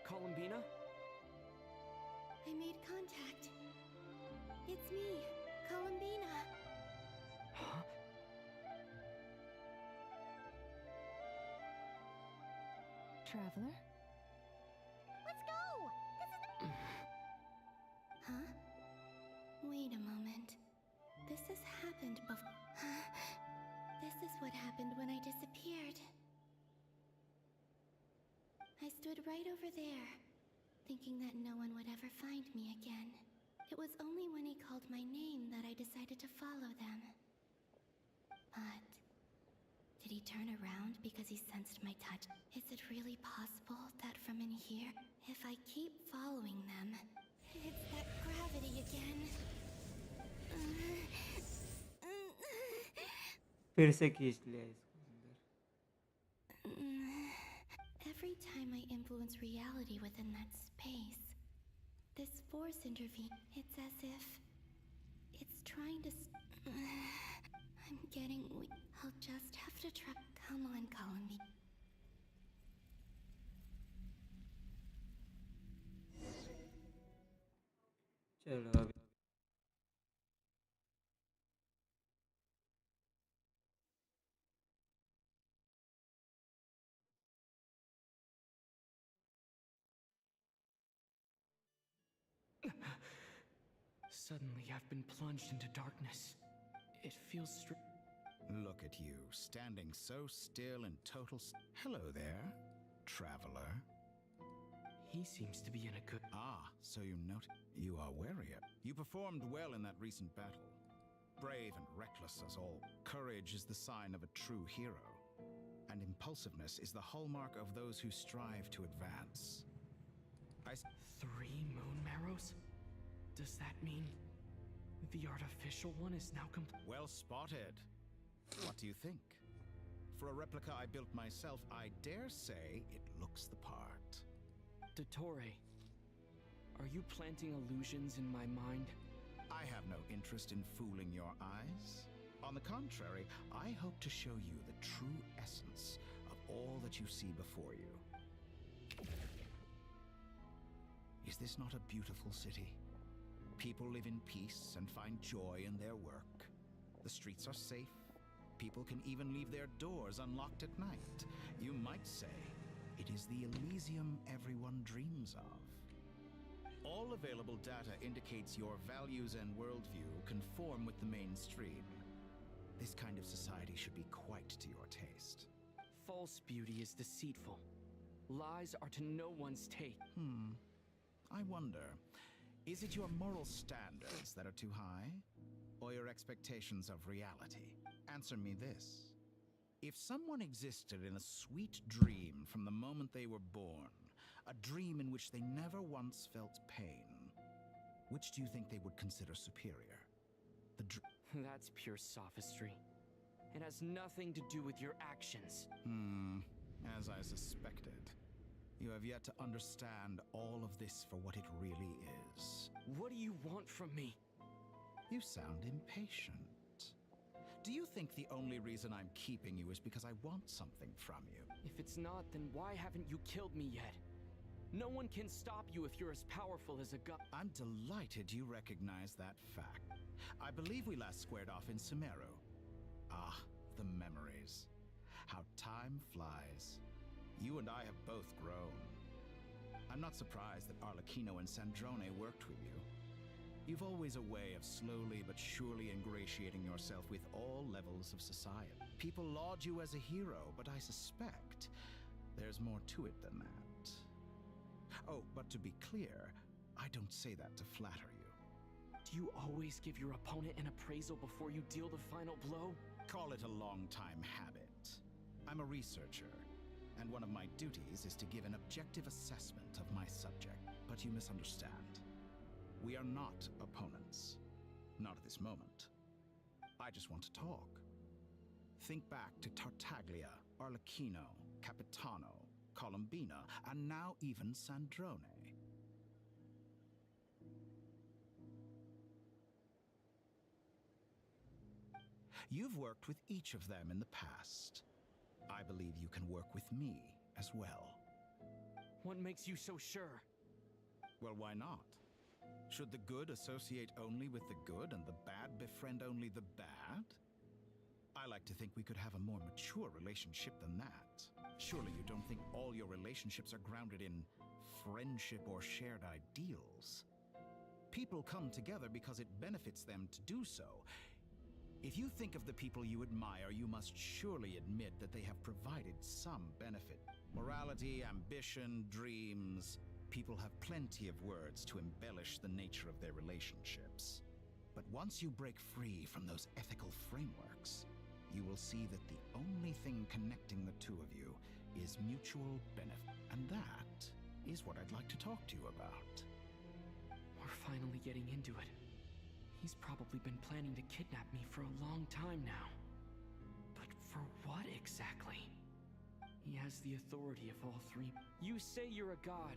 Columbina?
I made contact. It's me, Columbina.
Huh?
Traveler?
Let's go! This is the...
Huh? Wait a moment. This has happened before. This is what happened when I disappeared. I stood right over there, thinking that no one would ever find me again. It was only when he called my name that I decided to follow them. But did he turn around because he sensed my touch? Is it really possible that from in here, if I keep following them, it's that gravity again?
फिर से खींच लिया इसको अंदर.
Every time I influence reality within that space, this force intervenes. It's as if it's trying to. I'm getting weak. I'll just have to try. Come on, Columbine.
चलो अभी
Suddenly, I've been plunged into darkness. It feels
Look at you, standing so still in total Hello there, traveler.
He seems to be in a good...
Ah, so you note you are wary of. You performed well in that recent battle. Brave and reckless as all. Courage is the sign of a true hero. And impulsiveness is the hallmark of those who strive to advance.
3 moon marrows? Does that mean the artificial one is now complete?
Well spotted. What do you think? For a replica I built myself, I dare say it looks the part.
Dottore, are you planting illusions in my mind?
I have no interest in fooling your eyes. On the contrary, I hope to show you the true essence of all that you see before you. Is this not a beautiful city? People live in peace and find joy in their work. The streets are safe. People can even leave their doors unlocked at night. You might say it is the Elysium everyone dreams of. All available data indicates your values and worldview conform with the mainstream. This kind of society should be quite to your taste.
False beauty is deceitful. Lies are to no one's taste.
I wonder, is it your moral standards that are too high? Or your expectations of reality? Answer me this. If someone existed in a sweet dream from the moment they were born, a dream in which they never once felt pain, which do you think they would consider superior?
That's pure sophistry. It has nothing to do with your actions.
As I suspected. You have yet to understand all of this for what it really is.
What do you want from me?
You sound impatient. Do you think the only reason I'm keeping you is because I want something from you?
If it's not, then why haven't you killed me yet? No one can stop you if you're as powerful as a god.
I'm delighted you recognize that fact. I believe we last squared off in Sumeru. Ah, the memories. How time flies. You and I have both grown. I'm not surprised that Arlecchino and Sandrone worked with you. You've always a way of slowly but surely ingratiating yourself with all levels of society. People laud you as a hero, but I suspect there's more to it than that. Oh, but to be clear, I don't say that to flatter you.
Do you always give your opponent an appraisal before you deal the final blow?
Call it a long-time habit. I'm a researcher, and one of my duties is to give an objective assessment of my subject. But you misunderstand. We are not opponents. Not at this moment. I just want to talk. Think back to Tartaglia, Arlecchino, Capitano, Columbina, and now even Sandrone. You've worked with each of them in the past. I believe you can work with me as well.
What makes you so sure?
Well, why not? Should the good associate only with the good and the bad befriend only the bad? I like to think we could have a more mature relationship than that. Surely you don't think all your relationships are grounded in friendship or shared ideals? People come together because it benefits them to do so. If you think of the people you admire, you must surely admit that they have provided some benefit. Morality, ambition, dreams. People have plenty of words to embellish the nature of their relationships. But once you break free from those ethical frameworks, you will see that the only thing connecting the two of you is mutual benefit. And that is what I'd like to talk to you about.
We're finally getting into it. He's probably been planning to kidnap me for a long time now. But for what exactly? He has the authority of all three. You say you're a god,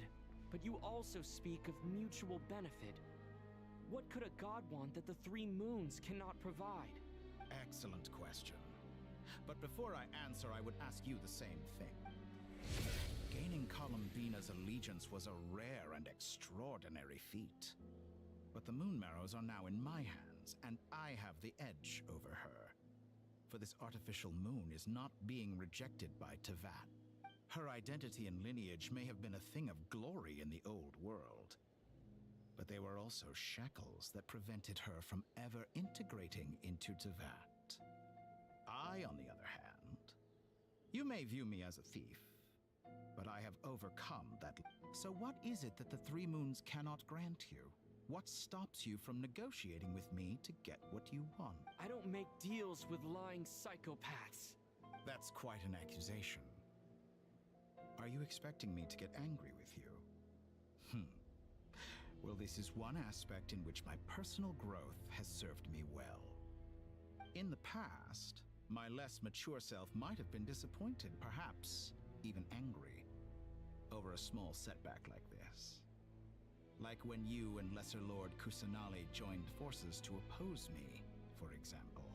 but you also speak of mutual benefit. What could a god want that the three moons cannot provide?
Excellent question. But before I answer, I would ask you the same thing. Gaining Columbina's allegiance was a rare and extraordinary feat. But the Moon Marrows are now in my hands, and I have the edge over her. For this artificial moon is not being rejected by Tevat. Her identity and lineage may have been a thing of glory in the old world, but they were also shackles that prevented her from ever integrating into Tevat. I, on the other hand, you may view me as a thief, but I have overcome that. So what is it that the Three Moons cannot grant you? What stops you from negotiating with me to get what you want?
I don't make deals with lying psychopaths.
That's quite an accusation. Are you expecting me to get angry with you? Well, this is one aspect in which my personal growth has served me well. In the past, my less mature self might have been disappointed, perhaps even angry, over a small setback like this. Like when you and Lesser Lord Kusanali joined forces to oppose me, for example.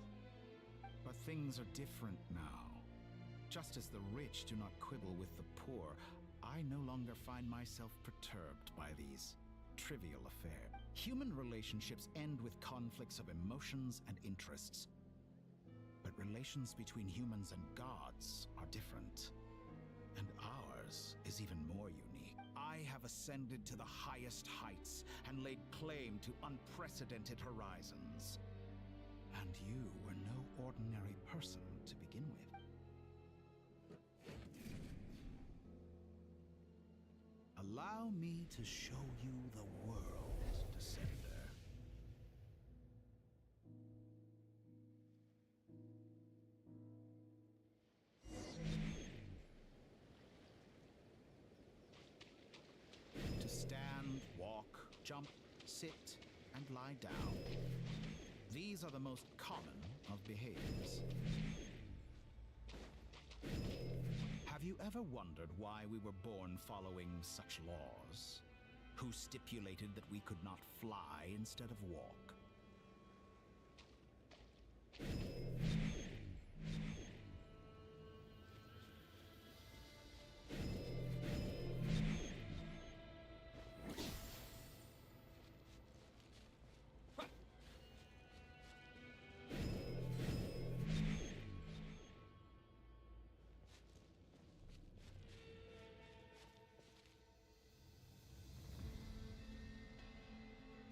But things are different now. Just as the rich do not quibble with the poor, I no longer find myself perturbed by these trivial affairs. Human relationships end with conflicts of emotions and interests. But relations between humans and gods are different. And ours is even more unique. I have ascended to the highest heights and laid claim to unprecedented horizons. And you were no ordinary person to begin with. Allow me to show you the world, Descender. To stand, walk, jump, sit, and lie down. These are the most common of behaviors. Have you ever wondered why we were born following such laws? Who stipulated that we could not fly instead of walk?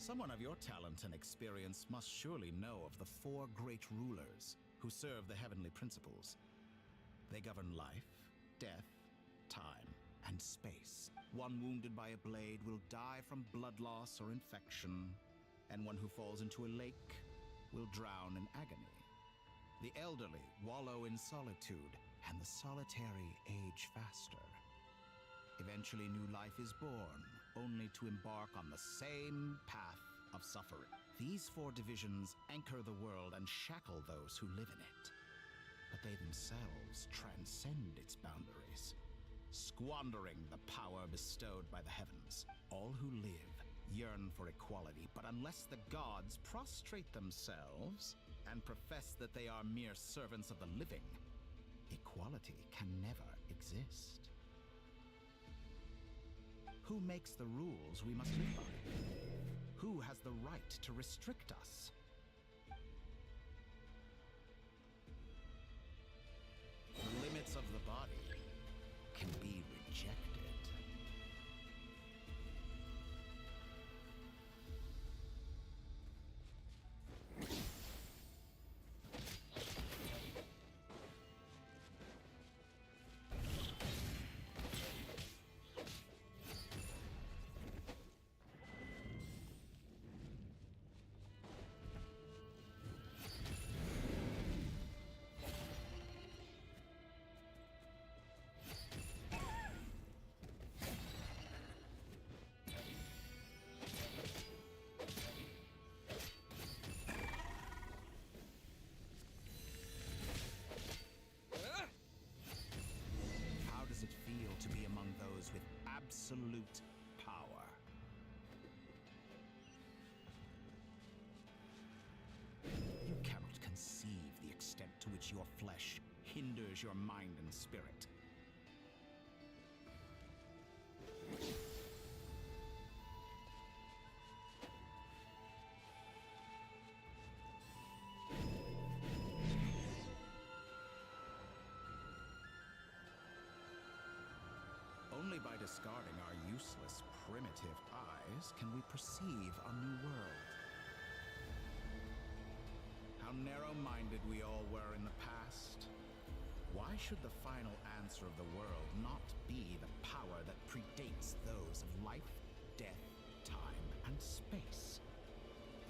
Someone of your talent and experience must surely know of the four great rulers who serve the heavenly principles. They govern life, death, time, and space. One wounded by a blade will die from blood loss or infection, and one who falls into a lake will drown in agony. The elderly wallow in solitude, and the solitary age faster. Eventually, new life is born, only to embark on the same path of suffering. These four divisions anchor the world and shackle those who live in it. But they themselves transcend its boundaries, squandering the power bestowed by the heavens. All who live yearn for equality, but unless the gods prostrate themselves and profess that they are mere servants of the living, equality can never exist. Who makes the rules we must live by? Who has the right to restrict us? The limits of the body can be rejected. How does it feel to be among those with absolute power? You cannot conceive the extent to which your flesh hinders your mind and spirit. Only by discarding our useless, primitive eyes can we perceive a new world. How narrow-minded we all were in the past. Why should the final answer of the world not be the power that predates those of life, death, time, and space?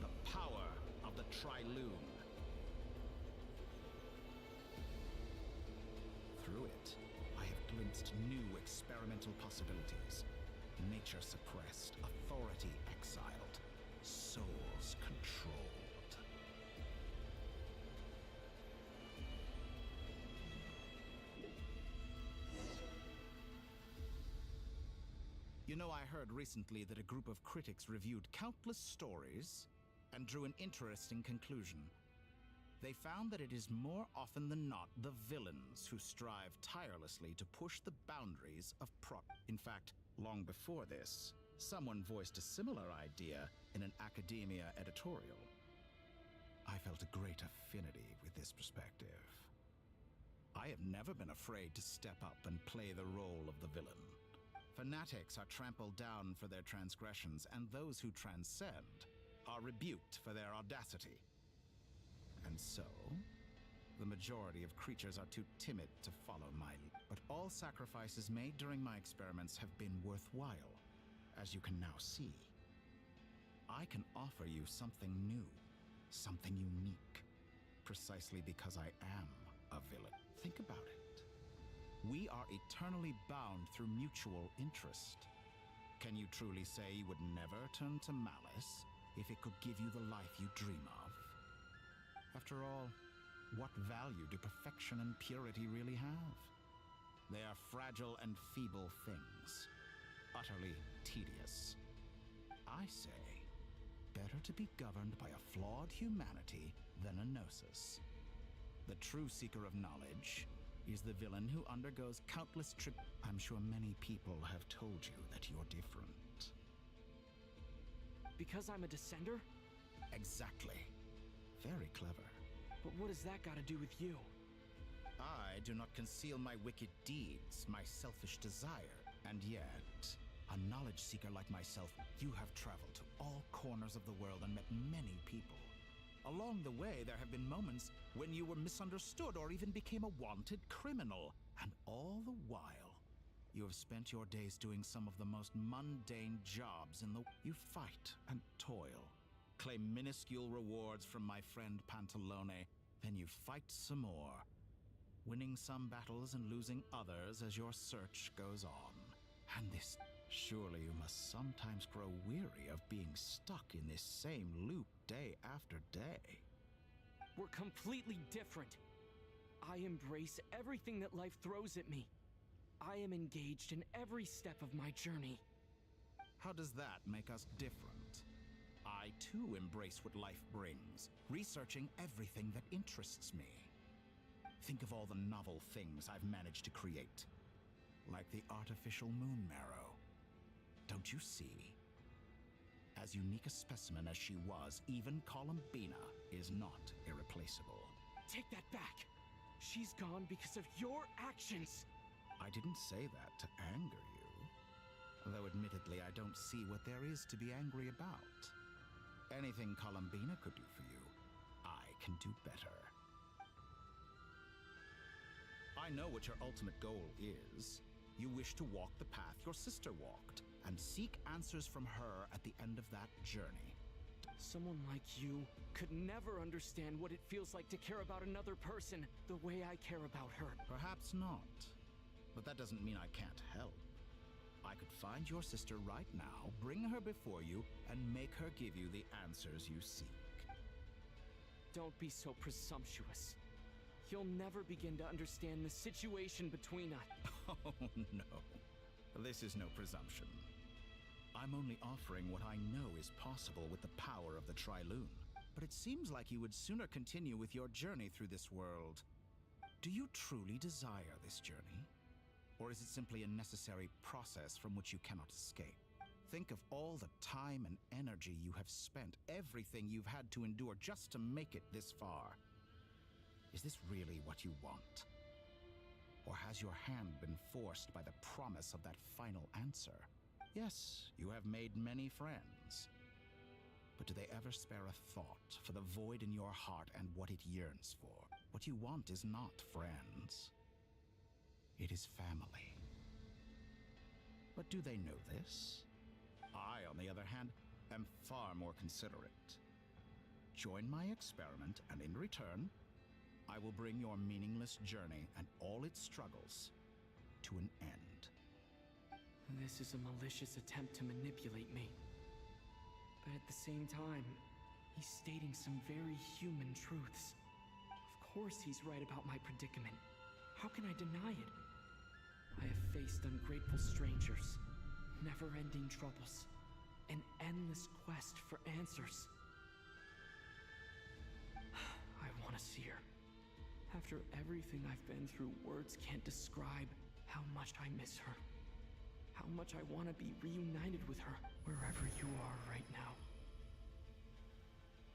The power of the Triloom. Through it, I have glimpsed new experimental possibilities. Nature suppressed, authority exiled, souls controlled. You know, I heard recently that a group of critics reviewed countless stories and drew an interesting conclusion. They found that it is more often than not the villains who strive tirelessly to push the boundaries of In fact, long before this, someone voiced a similar idea in an academia editorial. I felt a great affinity with this perspective. I have never been afraid to step up and play the role of the villain. Fanatics are trampled down for their transgressions, and those who transcend are rebuked for their audacity. And so, the majority of creatures are too timid to follow my lead. But all sacrifices made during my experiments have been worthwhile, as you can now see. I can offer you something new, something unique, precisely because I am a villain. Think about it. We are eternally bound through mutual interest. Can you truly say you would never turn to malice if it could give you the life you dream of? After all, what value do perfection and purity really have? They are fragile and feeble things, utterly tedious. I say, better to be governed by a flawed humanity than a gnosis. The true seeker of knowledge is the villain who undergoes countless I'm sure many people have told you that you're different.
Because I'm a descender?
Exactly. Very clever.
But what has that got to do with you?
I do not conceal my wicked deeds, my selfish desire, and yet A knowledge seeker like myself, you have traveled to all corners of the world and met many people. Along the way, there have been moments when you were misunderstood or even became a wanted criminal. And all the while, you have spent your days doing some of the most mundane jobs in the... You fight and toil, claim minuscule rewards from my friend Pantalone, then you fight some more, winning some battles and losing others as your search goes on. And this... Surely you must sometimes grow weary of being stuck in this same loop day after day.
We're completely different. I embrace everything that life throws at me. I am engaged in every step of my journey.
How does that make us different? I too embrace what life brings, researching everything that interests me. Think of all the novel things I've managed to create, like the artificial moon marrow. Don't you see? As unique a specimen as she was, even Columbina is not irreplaceable.
Take that back! She's gone because of your actions!
I didn't say that to anger you. Though admittedly, I don't see what there is to be angry about. Anything Columbina could do for you, I can do better. I know what your ultimate goal is. You wish to walk the path your sister walked, and seek answers from her at the end of that journey.
Someone like you could never understand what it feels like to care about another person the way I care about her.
Perhaps not, but that doesn't mean I can't help. I could find your sister right now, bring her before you, and make her give you the answers you seek.
Don't be so presumptuous. You'll never begin to understand the situation between us.
Oh, no. This is no presumption. I'm only offering what I know is possible with the power of the Triloon. But it seems like you would sooner continue with your journey through this world. Do you truly desire this journey? Or is it simply a necessary process from which you cannot escape? Think of all the time and energy you have spent, everything you've had to endure just to make it this far. Is this really what you want? Or has your hand been forced by the promise of that final answer? Yes, you have made many friends. But do they ever spare a thought for the void in your heart and what it yearns for? What you want is not friends. It is family. But do they know this? I, on the other hand, am far more considerate. Join my experiment, and in return, I will bring your meaningless journey and all its struggles to an end.
This is a malicious attempt to manipulate me. But at the same time, he's stating some very human truths. Of course he's right about my predicament. How can I deny it? I have faced ungrateful strangers, never-ending troubles, an endless quest for answers. I want to see her. After everything I've been through, words can't describe how much I miss her. How much I want to be reunited with her, wherever you are right now.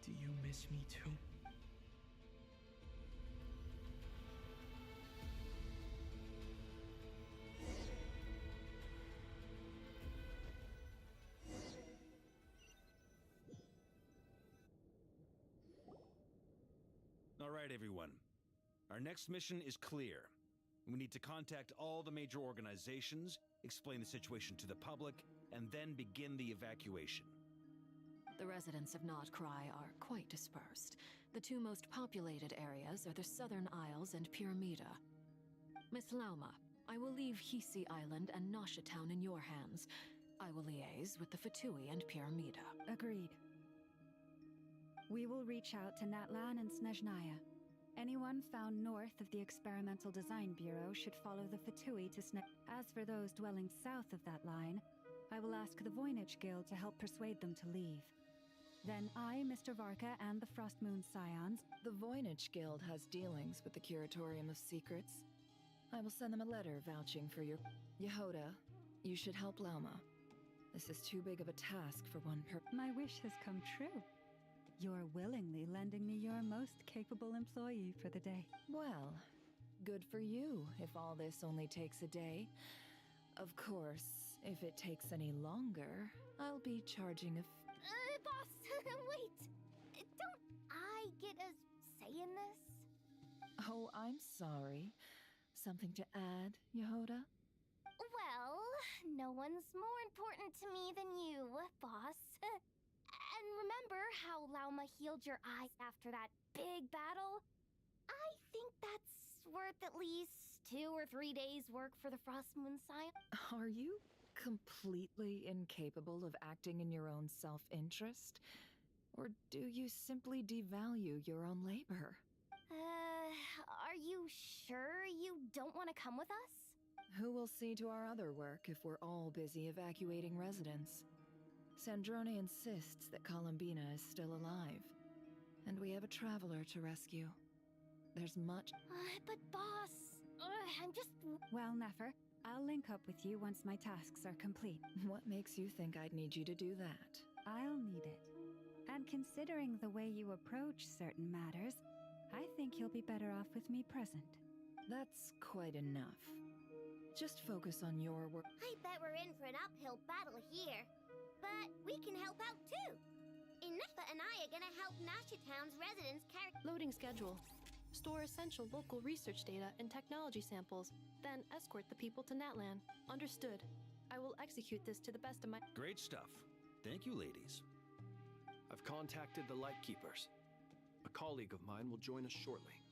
Do you miss me too?
All right, everyone. Our next mission is clear. We need to contact all the major organizations, explain the situation to the public, and then begin the evacuation.
The residents of Notcry are quite dispersed. The two most populated areas are the Southern Isles and Pyramida. Miss Lauma, I will leave Hisi Island and Nasha Town in your hands. I will liaise with the Fatui and Pyramida.
Agreed. We will reach out to Natlan and Snezhnaya. Anyone found north of the Experimental Design Bureau should follow the Fatui to As for those dwelling south of that line, I will ask the Voynich Guild to help persuade them to leave. Then I, Mr. Varka, and the Frostmoon Scions...
The Voynich Guild has dealings with the Curatorium of Secrets. I will send them a letter vouching for your... Yehoda, you should help Lauma. This is too big of a task for one
My wish has come true. You're willingly lending me your most capable employee for the day.
Well, good for you, if all this only takes a day. Of course, If it takes any longer, I'll be charging a
Boss, wait! Don't I get a say in this?
Oh, I'm sorry. Something to add, Yehoda?
Well, no one's more important to me than you, boss. And remember how Lauma healed your eyes after that big battle? I think that's worth at least 2 or 3 days' work for the Frost Moon Scion.
Are you completely incapable of acting in your own self-interest? Or do you simply devalue your own labor?
Are you sure you don't want to come with us?
Who will see to our other work if we're all busy evacuating residents? Sandrone insists that Columbina is still alive, and we have a traveler to rescue. There's much...
But boss, I'm just...
Well, Nefer, I'll link up with you once my tasks are complete.
What makes you think I'd need you to do that?
I'll need it. And considering the way you approach certain matters, I think you'll be better off with me present.
That's quite enough. Just focus on your work.
I bet we're in for an uphill battle here. But we can help out too. Inefa and I are gonna help Nasha Town's residents carry...
Loading schedule. Store essential local research data and technology samples, then escort the people to Natlan. Understood. I will execute this to the best of my...
Great stuff. Thank you, ladies.
I've contacted the Lightkeepers. A colleague of mine will join us shortly.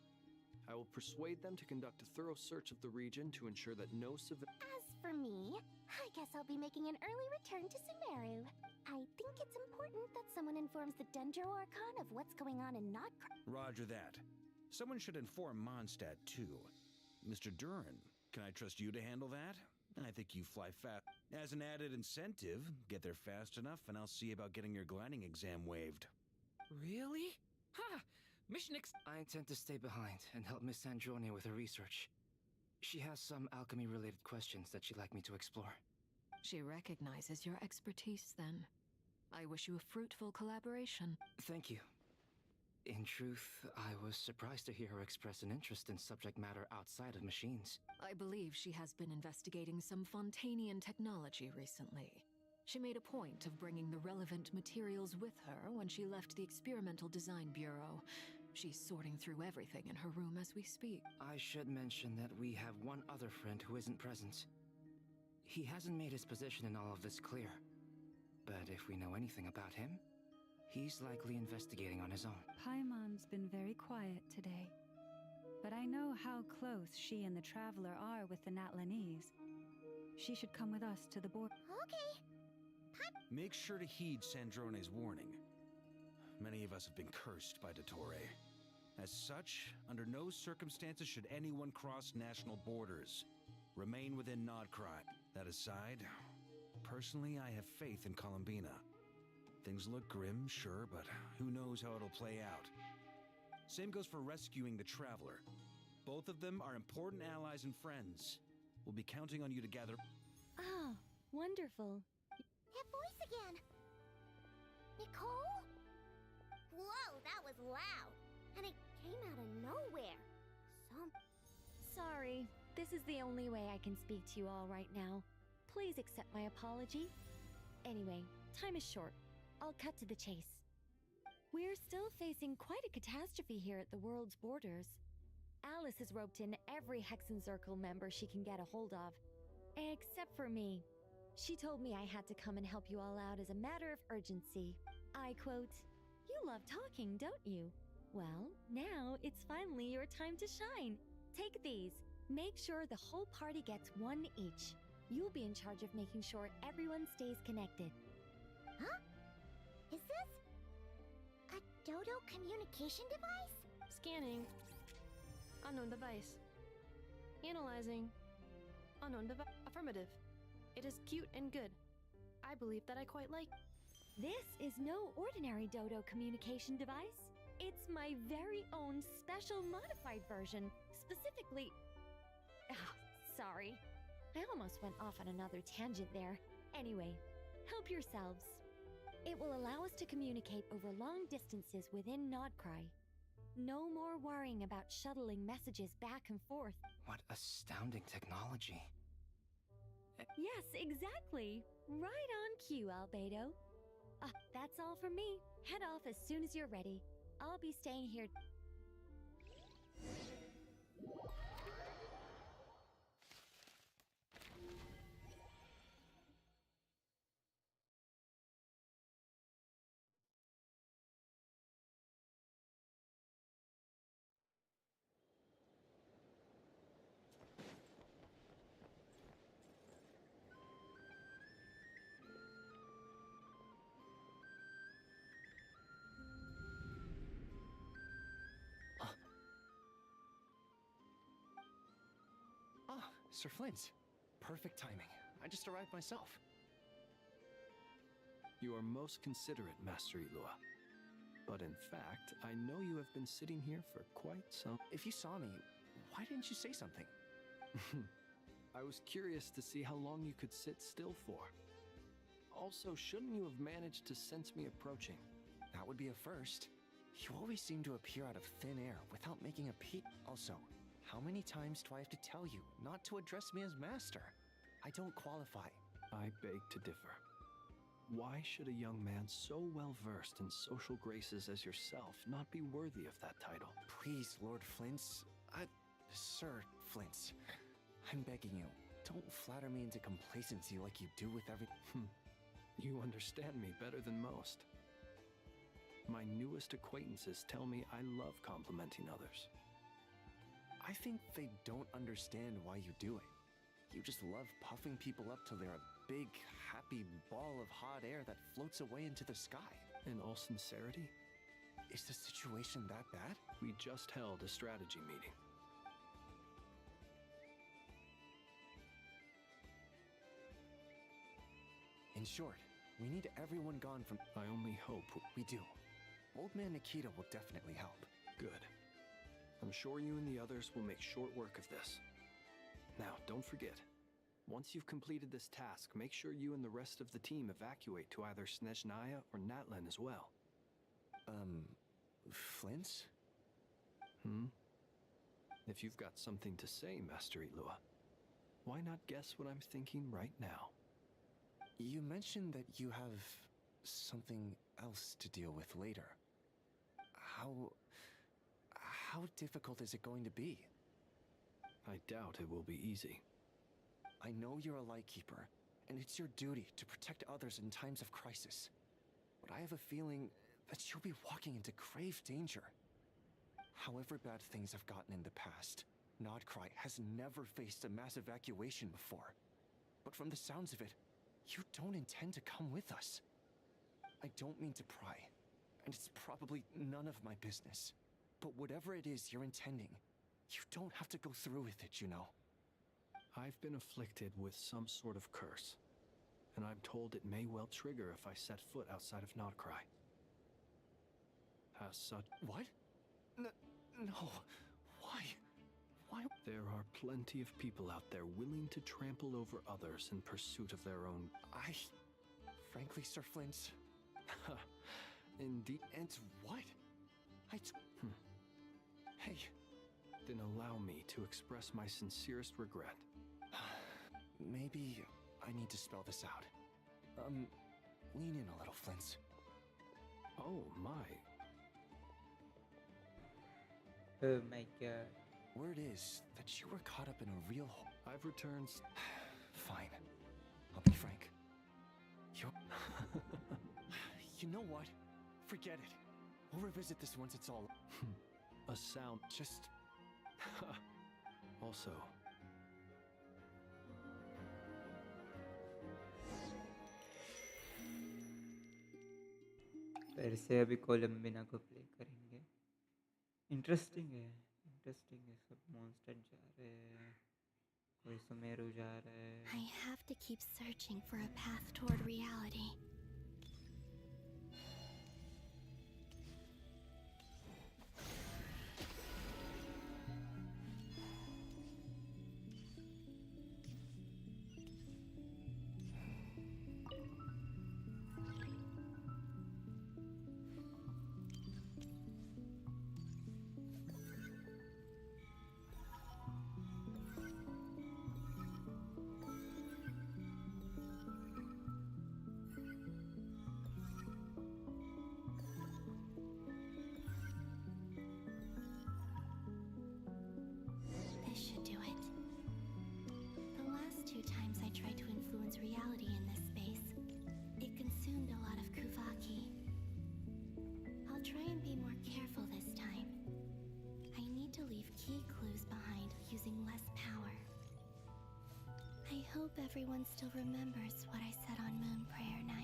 I will persuade them to conduct a thorough search of the region to ensure that no civil...
As for me, I guess I'll be making an early return to Sumeru. I think it's important that someone informs the Dendro Archon of what's going on in Notcra...
Roger that. Someone should inform Mondstadt, too. Mr. Duran, can I trust you to handle that? I think you fly fast. As an added incentive, get there fast enough and I'll see about getting your gliding exam waived.
Really? Ha!
I intend to stay behind and help Miss Sandrone with her research. She has some alchemy-related questions that she'd like me to explore.
She recognizes your expertise, then. I wish you a fruitful collaboration.
Thank you. In truth, I was surprised to hear her express an interest in subject matter outside of machines.
I believe she has been investigating some Fontanian technology recently. She made a point of bringing the relevant materials with her when she left the Experimental Design Bureau. She's sorting through everything in her room as we speak.
I should mention that we have one other friend who isn't present. He hasn't made his position in all of this clear. But if we know anything about him, he's likely investigating on his own.
Paimon's been very quiet today. But I know how close she and the Traveler are with the Natlanese. She should come with us to the board.
Okay.
Make sure to heed Sandrone's warning. Many of us have been cursed by Dottore. As such, under no circumstances should anyone cross national borders. Remain within Nodcry. That aside, personally I have faith in Columbina. Things look grim, sure, but who knows how it'll play out. Same goes for rescuing the Traveler. Both of them are important allies and friends. We'll be counting on you to gather...
Ah, wonderful.
That voice again. Nicole? Whoa, that was loud. And it came out of nowhere.
Sorry, this is the only way I can speak to you all right now. Please accept my apology. Anyway, time is short. I'll cut to the chase. We're still facing quite a catastrophe here at the world's borders. Alice has roped in every Hexen Circle member she can get a hold of. Except for me. She told me I had to come and help you all out as a matter of urgency. I quote, "You love talking, don't you? Well, now it's finally your time to shine. Take these. Make sure the whole party gets one each. You'll be in charge of making sure everyone stays connected."
Huh? Is this a Dodo communication device?
Scanning. Unknown device. Analyzing. Unknown device. Affirmative. It is cute and good. I believe that I quite like.
This is no ordinary Dodo communication device. It's my very own special modified version, specifically... sorry. I almost went off on another tangent there. Anyway, help yourselves. It will allow us to communicate over long distances within Nodcry. No more worrying about shuttling messages back and forth.
What astounding technology.
Yes, exactly. Right on cue, Albedo. That's all from me. Head off as soon as you're ready. I'll be staying here.
Ah, Sir Flint. Perfect timing. I just arrived myself.
You are most considerate, Master Ilua. But in fact, I know you have been sitting here for quite some...
If you saw me, why didn't you say something?
I was curious to see how long you could sit still for. Also, shouldn't you have managed to sense me approaching?
That would be a first. You always seem to appear out of thin air without making a peep. Also, how many times do I have to tell you not to address me as master? I don't qualify.
I beg to differ. Why should a young man so well versed in social graces as yourself not be worthy of that title?
Please, Lord Flint's... Sir Flint's. I'm begging you, don't flatter me into complacency like you do with every...
You understand me better than most. My newest acquaintances tell me I love complimenting others.
I think they don't understand why you do it. You just love puffing people up till they're a big, happy ball of hot air that floats away into the sky.
In all sincerity?
Is the situation that bad?
We just held a strategy meeting.
In short, we need everyone gone from...
I only hope...
We do. Old Man Nikita will definitely help.
Good. I'm sure you and the others will make short work of this. Now, don't forget. Once you've completed this task, make sure you and the rest of the team evacuate to either Snezhnaya or Natlan as well.
Flint's?
If you've got something to say, Master Ilua, why not guess what I'm thinking right now?
You mentioned that you have something else to deal with later. How difficult is it going to be?
I doubt it will be easy.
I know you're a Lightkeeper, and it's your duty to protect others in times of crisis. But I have a feeling that you'll be walking into grave danger. However bad things have gotten in the past, Nodcry has never faced a mass evacuation before. But from the sounds of it, you don't intend to come with us. I don't mean to pry, and it's probably none of my business. But whatever it is you're intending, you don't have to go through with it, you know.
I've been afflicted with some sort of curse, and I'm told it may well trigger if I set foot outside of Nodcry. As such...
What? No. Why? Why?
There are plenty of people out there willing to trample over others in pursuit of their own...
Frankly, Sir Flint...
Indeed.
And what? Hey.
Then allow me to express my sincerest regret.
Maybe I need to spell this out. Lean in a little, Flint.
Oh, my.
Oh my god.
Word is that you were caught up in a real hole.
I've returned...
Fine. I'll be frank. You're... You know what? Forget it. We'll revisit this once it's all...
A sound...
Just...
Also...
फिर से अभी कोलम्बिना को play करेंगे. Interesting है सब monster जा रहे हैं, कोई सुमेरु जा रहा है.
I have to keep searching for a path toward reality. using less power. I hope everyone still remembers what I said on Moon Prayer Night.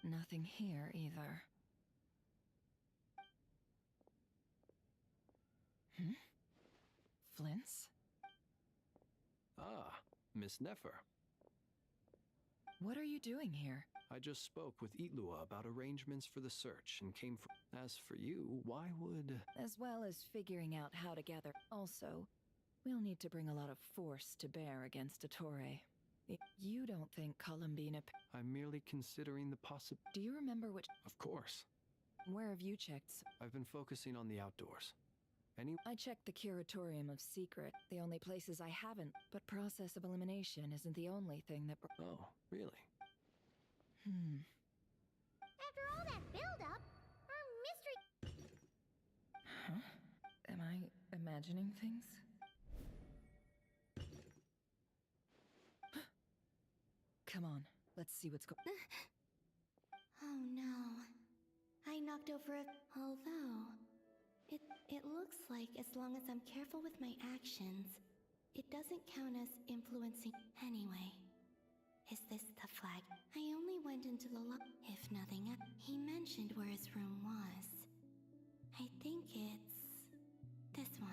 Nothing here either. Flints?
Ah, Miss Nefer.
What are you doing here?
I just spoke with Itlua about arrangements for the search and came for. As for you, why would.
As well as figuring out how to gather. Also, we'll need to bring a lot of force to bear against Ettore. You don't think Columbina.
I'm merely considering the
Do you remember which.
Of course.
Where have you checked?
I've been focusing on the outdoors.
I checked the Curatorium of Secret, the only places I haven't, but process of elimination isn't the only thing that.
Oh, really?
After all that build-up, our mystery...
Huh? Am I imagining things? Come on, let's see what's going.
Oh no. I knocked over a... Although... It looks like as long as I'm careful with my actions, it doesn't count as influencing... Anyway, is this the flag? I only went into the if nothing else. He mentioned where his room was. I think it's... this one.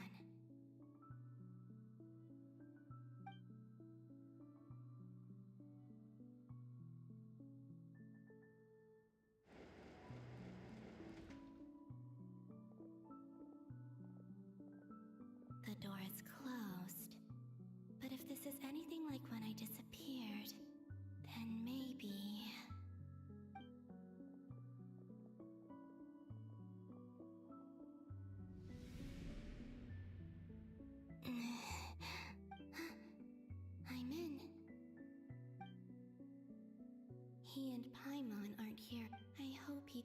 The door is closed. But if this is anything like when I disappeared, then maybe... I'm in. He and Paimon aren't here. I hope he...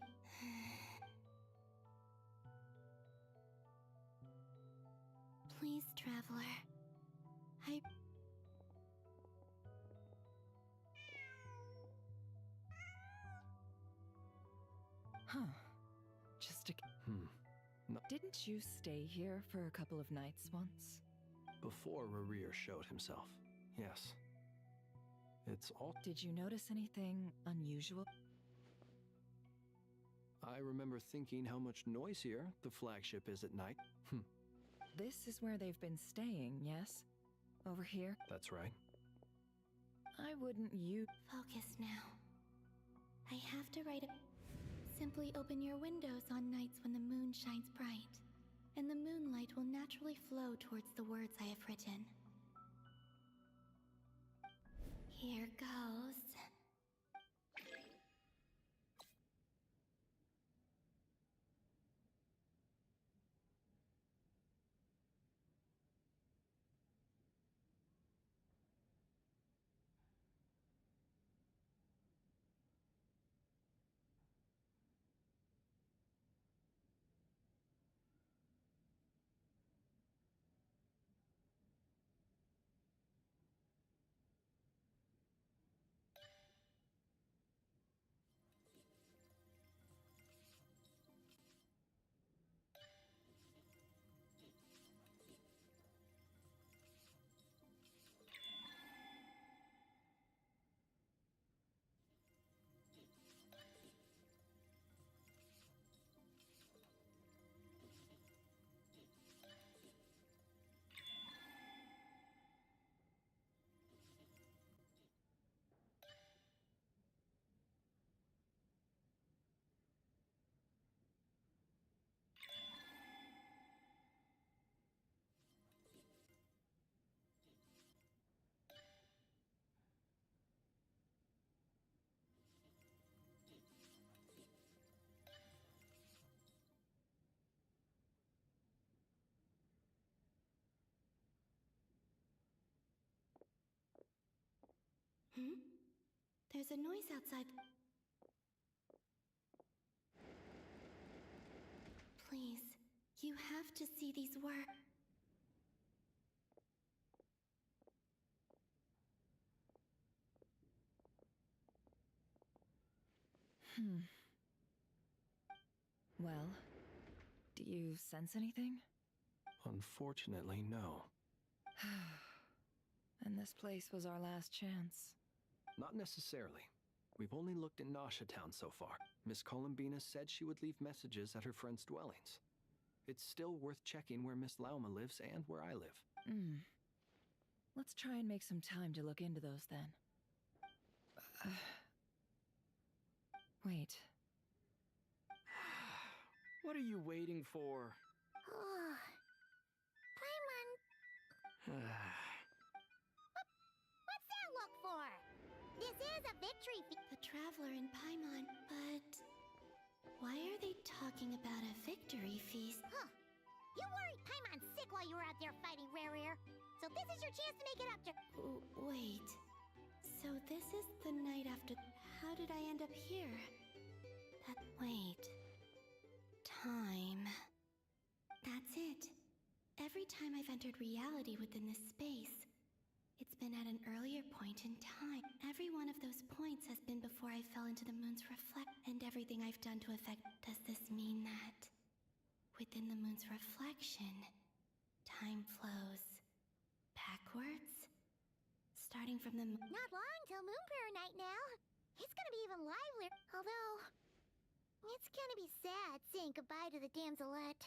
Please, Traveler. I...
Huh. Just a...
No.
Didn't you stay here for a couple of nights once?
Before Rarir showed himself. Yes. It's all.
Did you notice anything unusual?
I remember thinking how much noisier the flagship is at night.
This is where they've been staying, yes? Over here?
That's right.
I wouldn't you...
Focus now. I have to write a... Simply open your windows on nights when the moon shines bright, and the moonlight will naturally flow towards the words I have written. Here goes. There's a noise outside. Please, you have to see these words.
Well, do you sense anything?
Unfortunately, no.
And this place was our last chance.
Not necessarily. We've only looked in Nasha Town so far. Miss Columbina said she would leave messages at her friends' dwellings. It's still worth checking where Miss Lauma lives and where I live.
Let's try and make some time to look into those then. Wait.
What are you waiting for?
Paimon, what's that look for? This is a victory
The Traveler in Paimon, but why are they talking about a victory feast?
Huh. You worried Paimon sick while you were out there fighting Rare. So this is your chance to make it up to...
Wait. So this is the night after... How did I end up here? Wait. Time. That's it. Every time I've entered reality within this space, it's been at an earlier point in time. Every one of those points has been before I fell into the moon's and everything I've done to affect... Does this mean that within the moon's reflection, time flows backwards? Starting from the...
Not long till Moon Prayer Night now. It's gonna be even livelier. Although, it's gonna be sad saying goodbye to the damselette.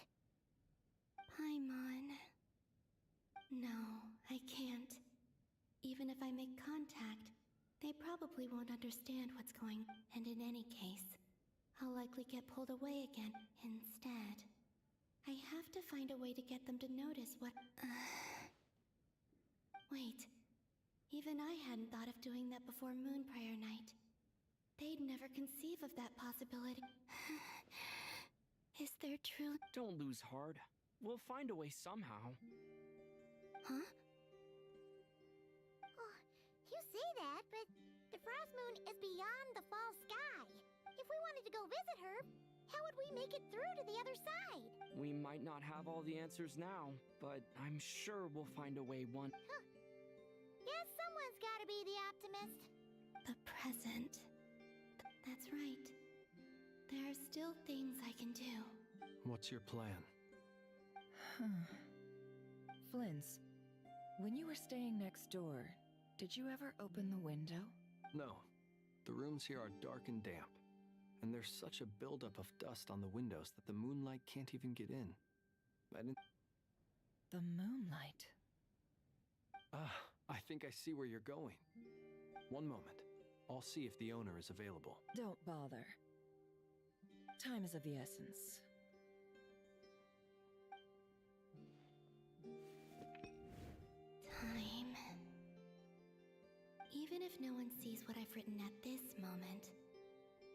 Paimon. No, I can't. Even if I make contact, they probably won't understand what's going. And in any case, I'll likely get pulled away again instead. I have to find a way to get them to notice what... Wait. Even I hadn't thought of doing that before Moon Prayer Night. They'd never conceive of that possibility. Is there truly...
Don't lose heart. We'll find a way somehow.
Huh?
Oh, you say that, but the Frost Moon is beyond the fall sky. If we wanted to go visit her, how would we make it through to the other side?
We might not have all the answers now, but I'm sure we'll find a way one...
Huh. Guess someone's gotta be the optimist.
The present. That's right. There are still things I can do.
What's your plan?
Flins, when you were staying next door, did you ever open the window?
No. The rooms here are dark and damp, and there's such a buildup of dust on the windows that the moonlight can't even get in.
The moonlight?
I think I see where you're going. One moment. I'll see if the owner is available.
Don't bother. Time is of the essence.
Time. Even if no one sees what I've written at this moment,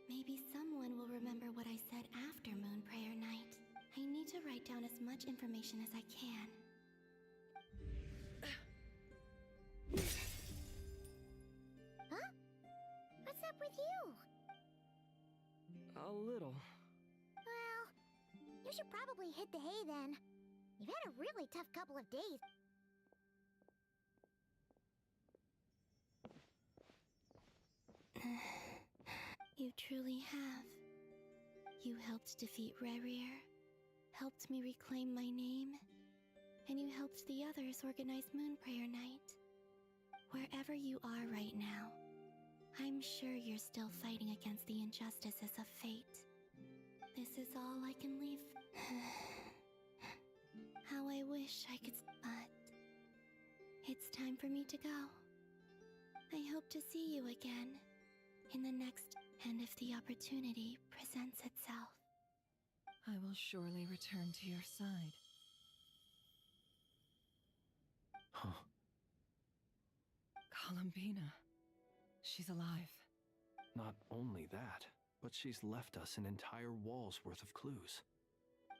maybe someone will remember what I said after Moon Prayer Night. I need to write down as much information as I can.
Huh? What's up with you?
A little.
Well, you should probably hit the hay then. You've had a really tough couple of days.
You truly have. You helped defeat Rerir, helped me reclaim my name, and you helped the others organize Moon Prayer Night. Wherever you are right now, I'm sure you're still fighting against the injustices of fate. This is all I can leave. How I wish I could, but it's time for me to go. I hope to see you again in the next, and if the opportunity presents itself.
I will surely return to your side.
Huh.
Columbina. She's alive.
Not only that, but she's left us an entire wall's worth of clues.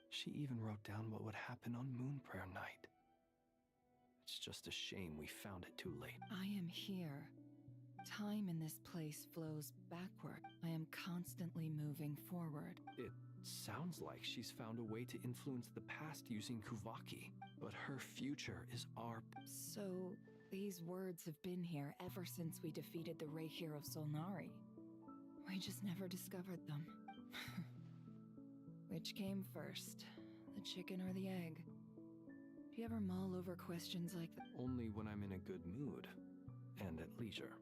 She even wrote down what would happen on Moon Prayer Night. It's just a shame we found it too late.
I am here Time in this place flows backward. I am constantly moving forward.
It sounds like she's found a way to influence the past using Kuvaki, but her future is our...
So, these words have been here ever since we defeated the Ray Hero Solnari. We just never discovered them. Which came first, the chicken or the egg? Do you ever mull over questions like that?
Only when I'm in a good mood and at leisure.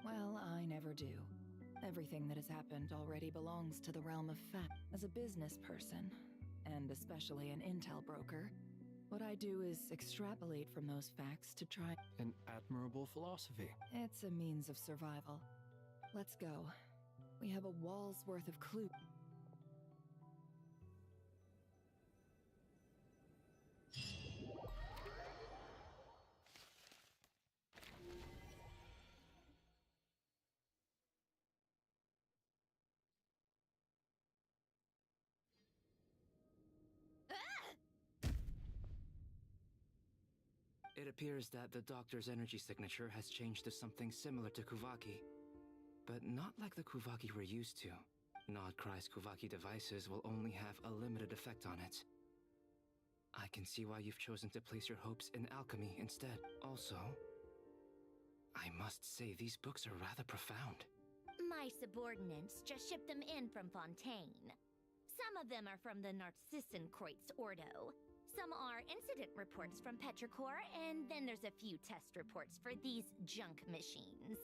Well, I never do. Everything that has happened already belongs to the realm of fact. As a business person, and especially an intel broker, what I do is extrapolate from those facts to try...
An admirable philosophy.
It's a means of survival. Let's go. We have a wall's worth of clues.
It appears that the doctor's energy signature has changed to something similar to Kuvaki, but not like the Kuvaki we're used to. Nodcry's Kuvaki devices will only have a limited effect on it. I can see why you've chosen to place your hopes in alchemy instead. Also, I must say these books are rather profound.
My subordinates just shipped them in from Fontaine. Some of them are from the Narcissenkreuz Ordo. Some are incident reports from Petrichor, and then there's a few test reports for these junk machines.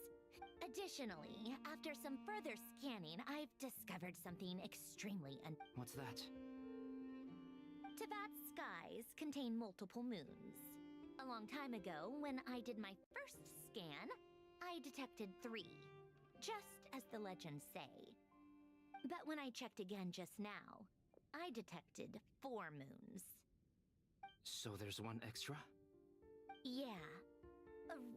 Additionally, after some further scanning, I've discovered something extremely
What's that?
Teyvat's skies contain multiple moons. A long time ago, when I did my first scan, I detected 3, just as the legends say. But when I checked again just now, I detected 4 moons.
So there's one extra?
Yeah.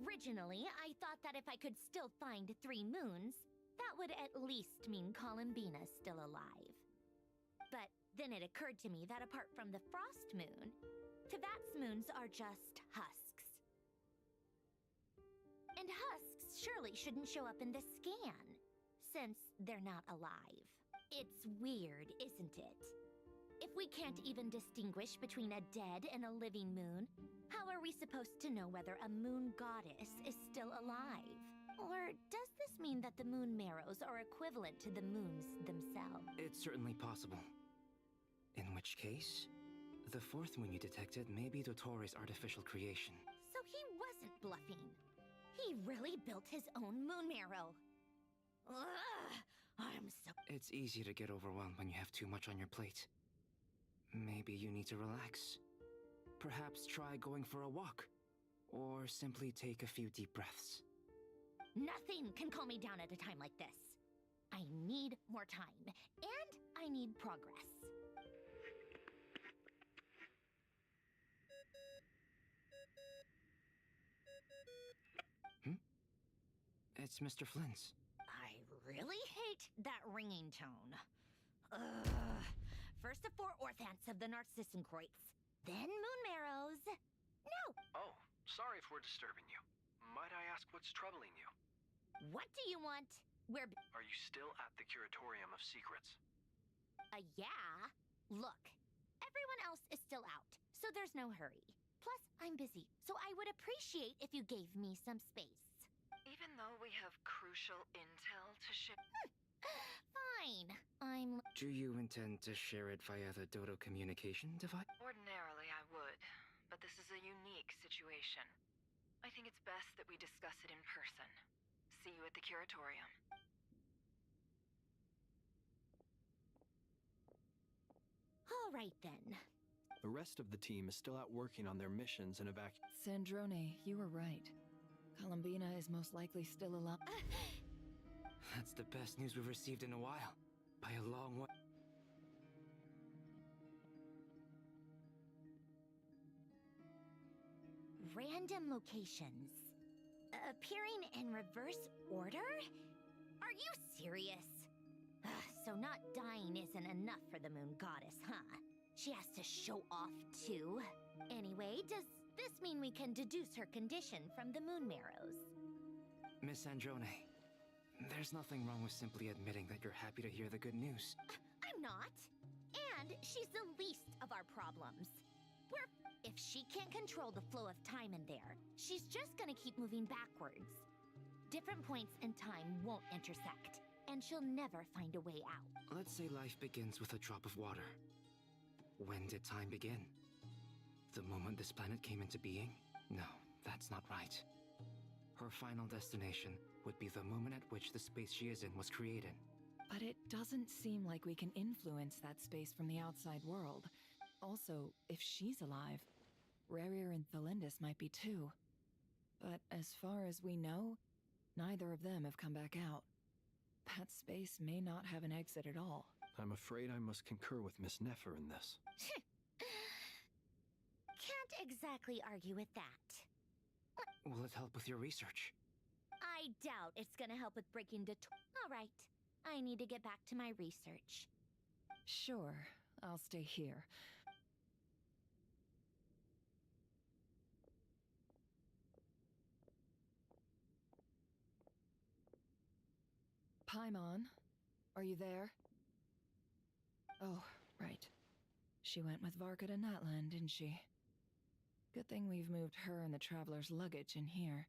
Originally, I thought that if I could still find 3 moons, that would at least mean Columbina's still alive. But then it occurred to me that apart from the frost moon, Teyvat's moons are just husks. And husks surely shouldn't show up in the scan, since they're not alive. It's weird, isn't it? If we can't even distinguish between a dead and a living moon, how are we supposed to know whether a moon goddess is still alive? Or does this mean that the moon marrows are equivalent to the moons themselves?
It's certainly possible. In which case, the 4th moon you detected may be Dottore artificial creation.
So he wasn't bluffing. He really built his own moon marrow. Ugh, I'm so...
It's easy to get overwhelmed when you have too much on your plate. Maybe you need to relax. Perhaps try going for a walk. Or simply take a few deep breaths.
Nothing can calm me down at a time like this. I need more time, and I need progress.
It's Mr. Flynn's.
I really hate that ringing tone. Ugh. First the 4 orthants of the Narcissenkreuz, then moon marrows. No!
Oh, sorry if we're disturbing you. Might I ask what's troubling you?
What do you want?
Are you still at the Curatorium of Secrets?
Yeah. Look, everyone else is still out, so there's no hurry. Plus, I'm busy, so I would appreciate if you gave me some space.
Even though we have crucial intel to share...
Fine.
Do you intend to share it via the Dodo communication device?
Ordinarily, I would, but this is a unique situation. I think it's best that we discuss it in person. See you at the Curatorium.
All right, then.
The rest of the team is still out working on their missions and
Sandrone, you were right. Columbina is most likely still alive.
That's the best news we've received in a while. By a long way.
Random locations. Appearing in reverse order? Are you serious? So not dying isn't enough for the moon goddess, huh? She has to show off too. Anyway, does this mean we can deduce her condition from the moon marrows?
Miss Androne, there's nothing wrong with simply admitting that you're happy to hear the good news.
I'm not. And she's the least of our problems. If she can't control the flow of time in there, she's just gonna keep moving backwards. Different points in time won't intersect, and she'll never find a way out.
Let's say life begins with a drop of water. When did time begin? The moment this planet came into being? No, that's not right. Her final destination would be the moment at which the space she is in was created.
But it doesn't seem like we can influence that space from the outside world. Also, if she's alive, Rarier and Thalindus might be too. But as far as we know, neither of them have come back out. That space may not have an exit at all.
I'm afraid I must concur with Miss Nefer in this.
Can't exactly argue with that.
Will it help with your research?
I doubt it's gonna help with breaking All right, I need to get back to my research.
Sure, I'll stay here. Paimon, are you there? Oh, right. She went with Varka to Natlan, didn't she? Good thing we've moved her and the Traveler's luggage in here.